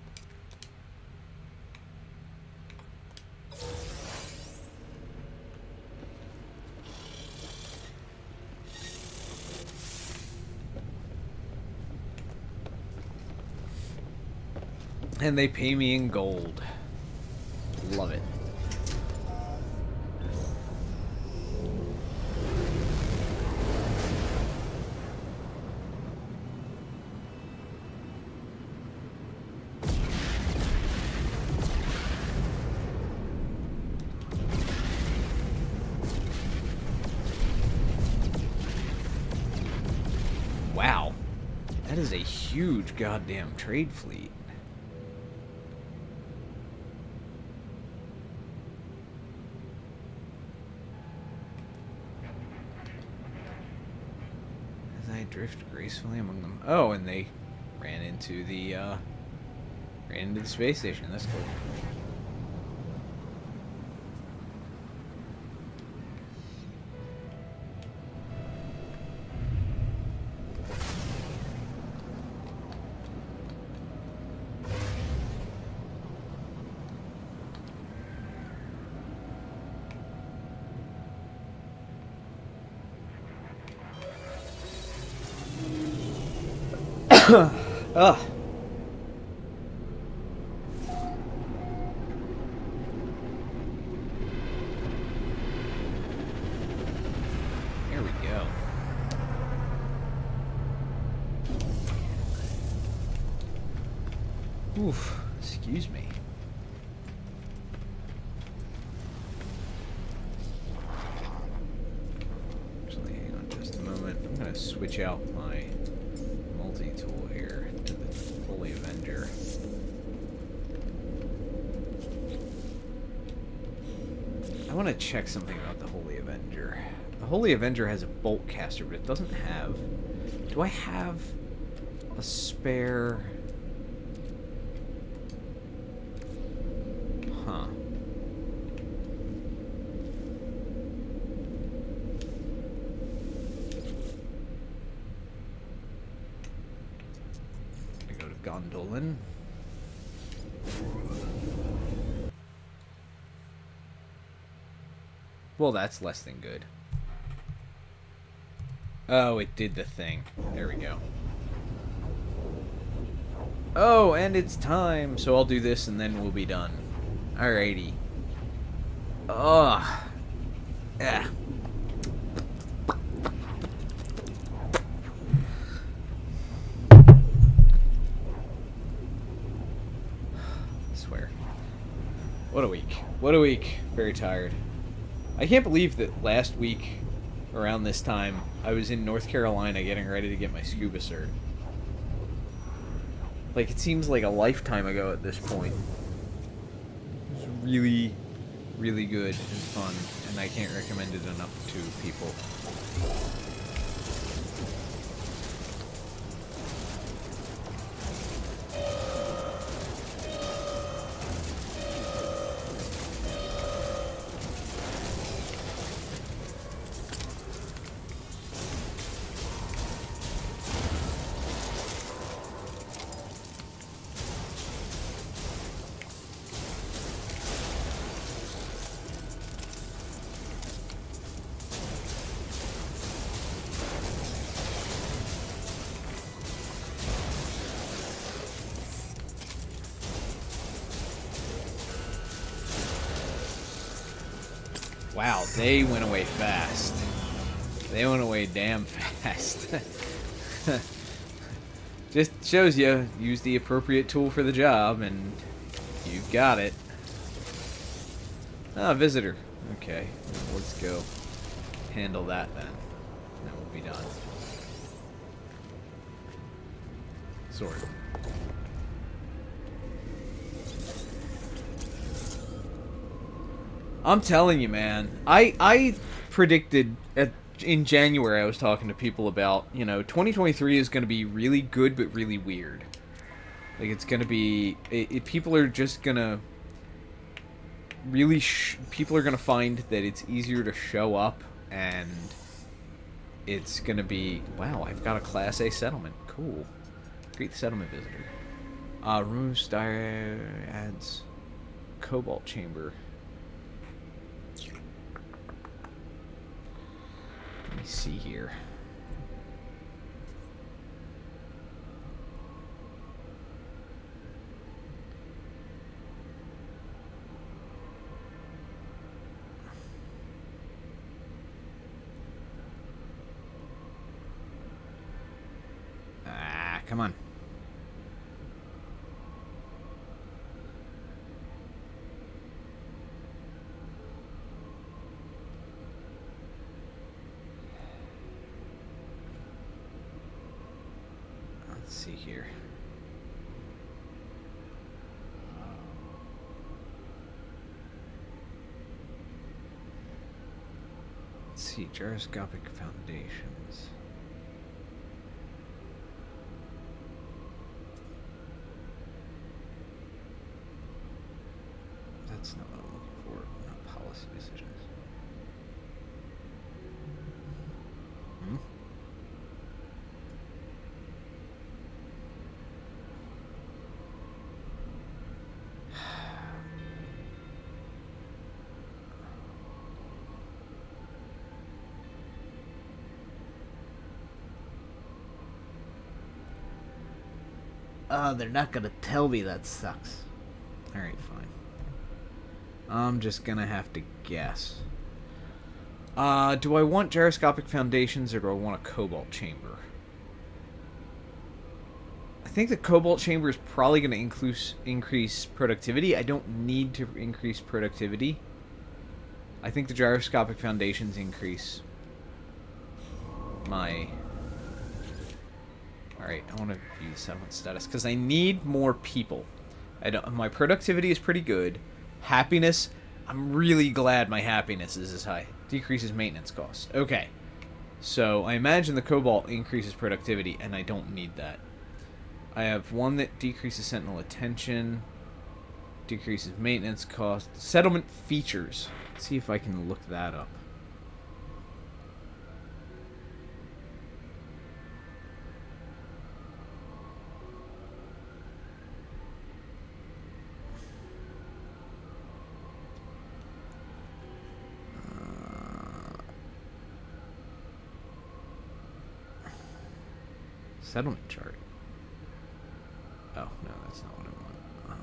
And they pay me in gold. Love it. Wow. That is a huge goddamn trade fleet. As I drift gracefully among them. Oh, and they ran into the space station. That's cool. Ugh. Here we go. Oof. Excuse me. Actually, hang on just a moment. I'm gonna switch out my multi-tool here to the Holy Avenger. I want to check something about the Holy Avenger. The Holy Avenger has a bolt caster, but it doesn't have... Do I have a spare... Huh. I go to Gondolin. Well, that's less than good. Oh, it did the thing. There we go. Oh, and it's time. So I'll do this and then we'll be done. Alrighty. Ugh. Yeah. Swear. What a week. What a week. Very tired. I can't believe that last week, around this time, I was in North Carolina getting ready to get my scuba cert. Like, it seems like a lifetime ago at this point. It was really, really good and fun, and I can't recommend it enough to people. Wow, they went away fast. They went away damn fast. Just shows you, use the appropriate tool for the job, and you've got it. Ah, visitor. Okay, let's go handle that then. That will be done. Sword. I'm telling you, man. I predicted in January, I was talking to people about, 2023 is going to be really good but really weird. Like, it's going to be... people are just going to... people are going to find that it's easier to show up, and it's going to be... Wow, I've got a Class A settlement. Cool. Greet the settlement visitor. Removes dire adds cobalt chamber. Let me see here. Ah, come on. Let's see here. Let's see, gyroscopic foundations. That's not what I'm looking for. Not policy decisions. Hmm? Oh, they're not gonna tell me. That sucks. Alright, fine. I'm just gonna have to guess. Do I want gyroscopic foundations or do I want a cobalt chamber? I think the cobalt chamber is probably going to increase productivity. I don't need to increase productivity. I think the gyroscopic foundations increase my... Alright, I want to view the settlement status because I need more people. My productivity is pretty good. Happiness, I'm really glad my happiness is as high. Decreases maintenance costs. Okay. So I imagine the cobalt increases productivity, and I don't need that. I have one that decreases sentinel attention, decreases maintenance cost. Settlement features. Let's see if I can look that up. Settlement chart. Oh, no, that's not what I want.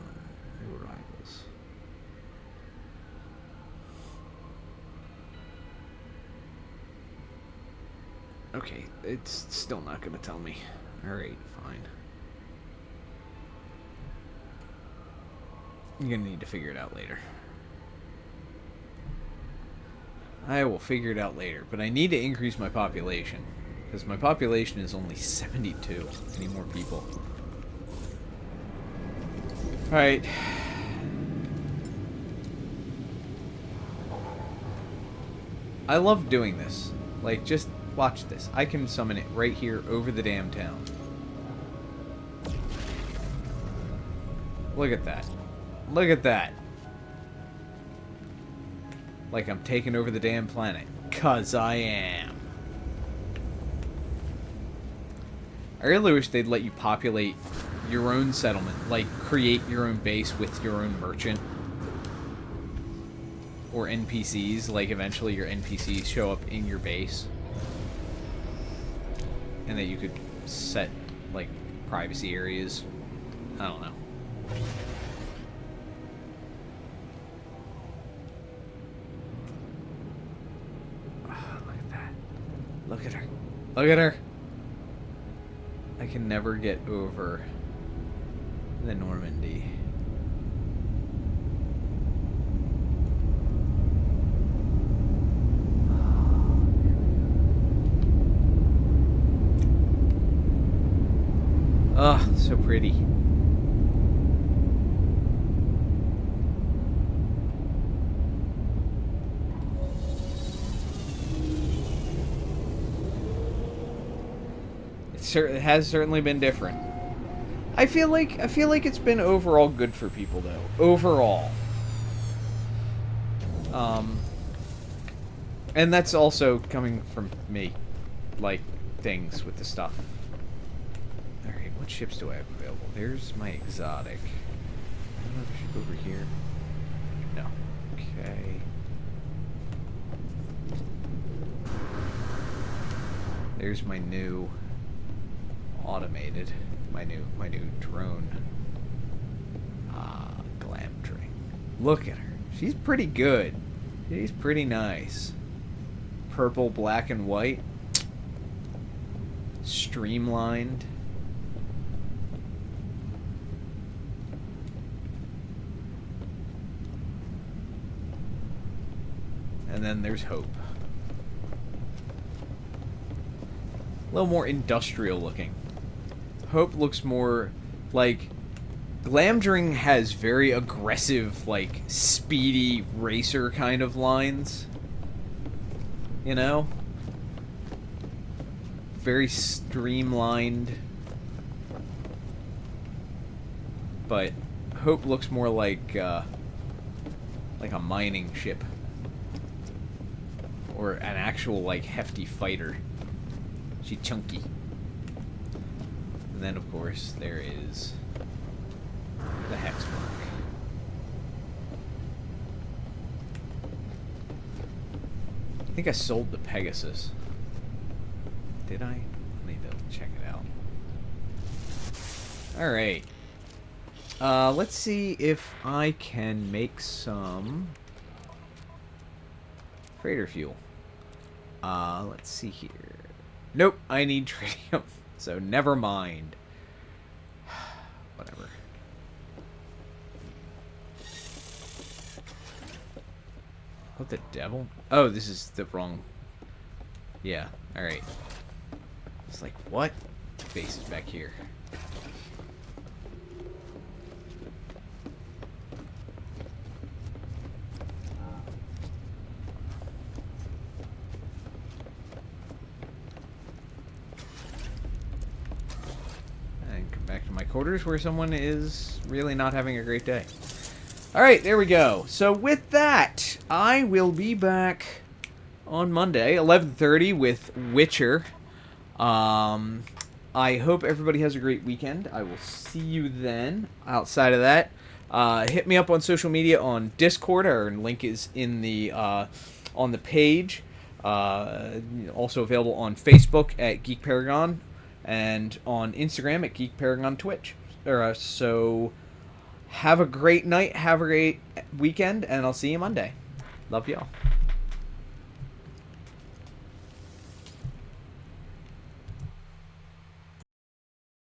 New arrivals. Okay, it's still not going to tell me. Alright, fine. I'm going to need to figure it out later. I will figure it out later, but I need to increase my population. Because my population is only 72. I need more people. Alright. I love doing this. Like, just watch this. I can summon it right here over the damn town. Look at that. Look at that. Like I'm taking over the damn planet. 'Cause I am. I really wish they'd let you populate your own settlement. Like, create your own base with your own merchant. Or NPCs. Like, eventually your NPCs show up in your base. And that you could set, like, privacy areas. I don't know. Oh, look at that. Look at her. Look at her. I can never get over the Normandy. Oh, so pretty. It has certainly been different. I feel like it's been overall good for people though. Overall. And that's also coming from me. Like things with the stuff. Alright, what ships do I have available? There's my exotic. Another ship over here. No. Okay. There's my new automated, my new drone. Glamdring. Look at her. She's pretty good. She's pretty nice. Purple, black, and white. Streamlined. And then there's Hope. A little more industrial looking. Hope looks more like... Glamdring has very aggressive, like, speedy racer kind of lines. You know? Very streamlined. But Hope looks more like a mining ship. Or an actual, like, hefty fighter. She's chunky. And then, of course, there is the hex mark. I think I sold the Pegasus. Did I? I need to check it out. Alright. Let's see if I can make some freighter fuel. Let's see here. Nope, I need tritium, so never mind. Whatever. What the devil? Oh, this is the wrong... Yeah, alright. It's like, what? Base is back here. Back to my quarters where someone is really not having a great day. Alright, there we go. So with that, I will be back on Monday, 11:30 with Witcher. I hope everybody has a great weekend. I will see you then. Outside of that, hit me up on social media on Discord. Our link is in the on the page. Also available on Facebook at Geekparagon. And on Instagram at Geekparagon Twitch. So, have a great night, have a great weekend, and I'll see you Monday. Love y'all.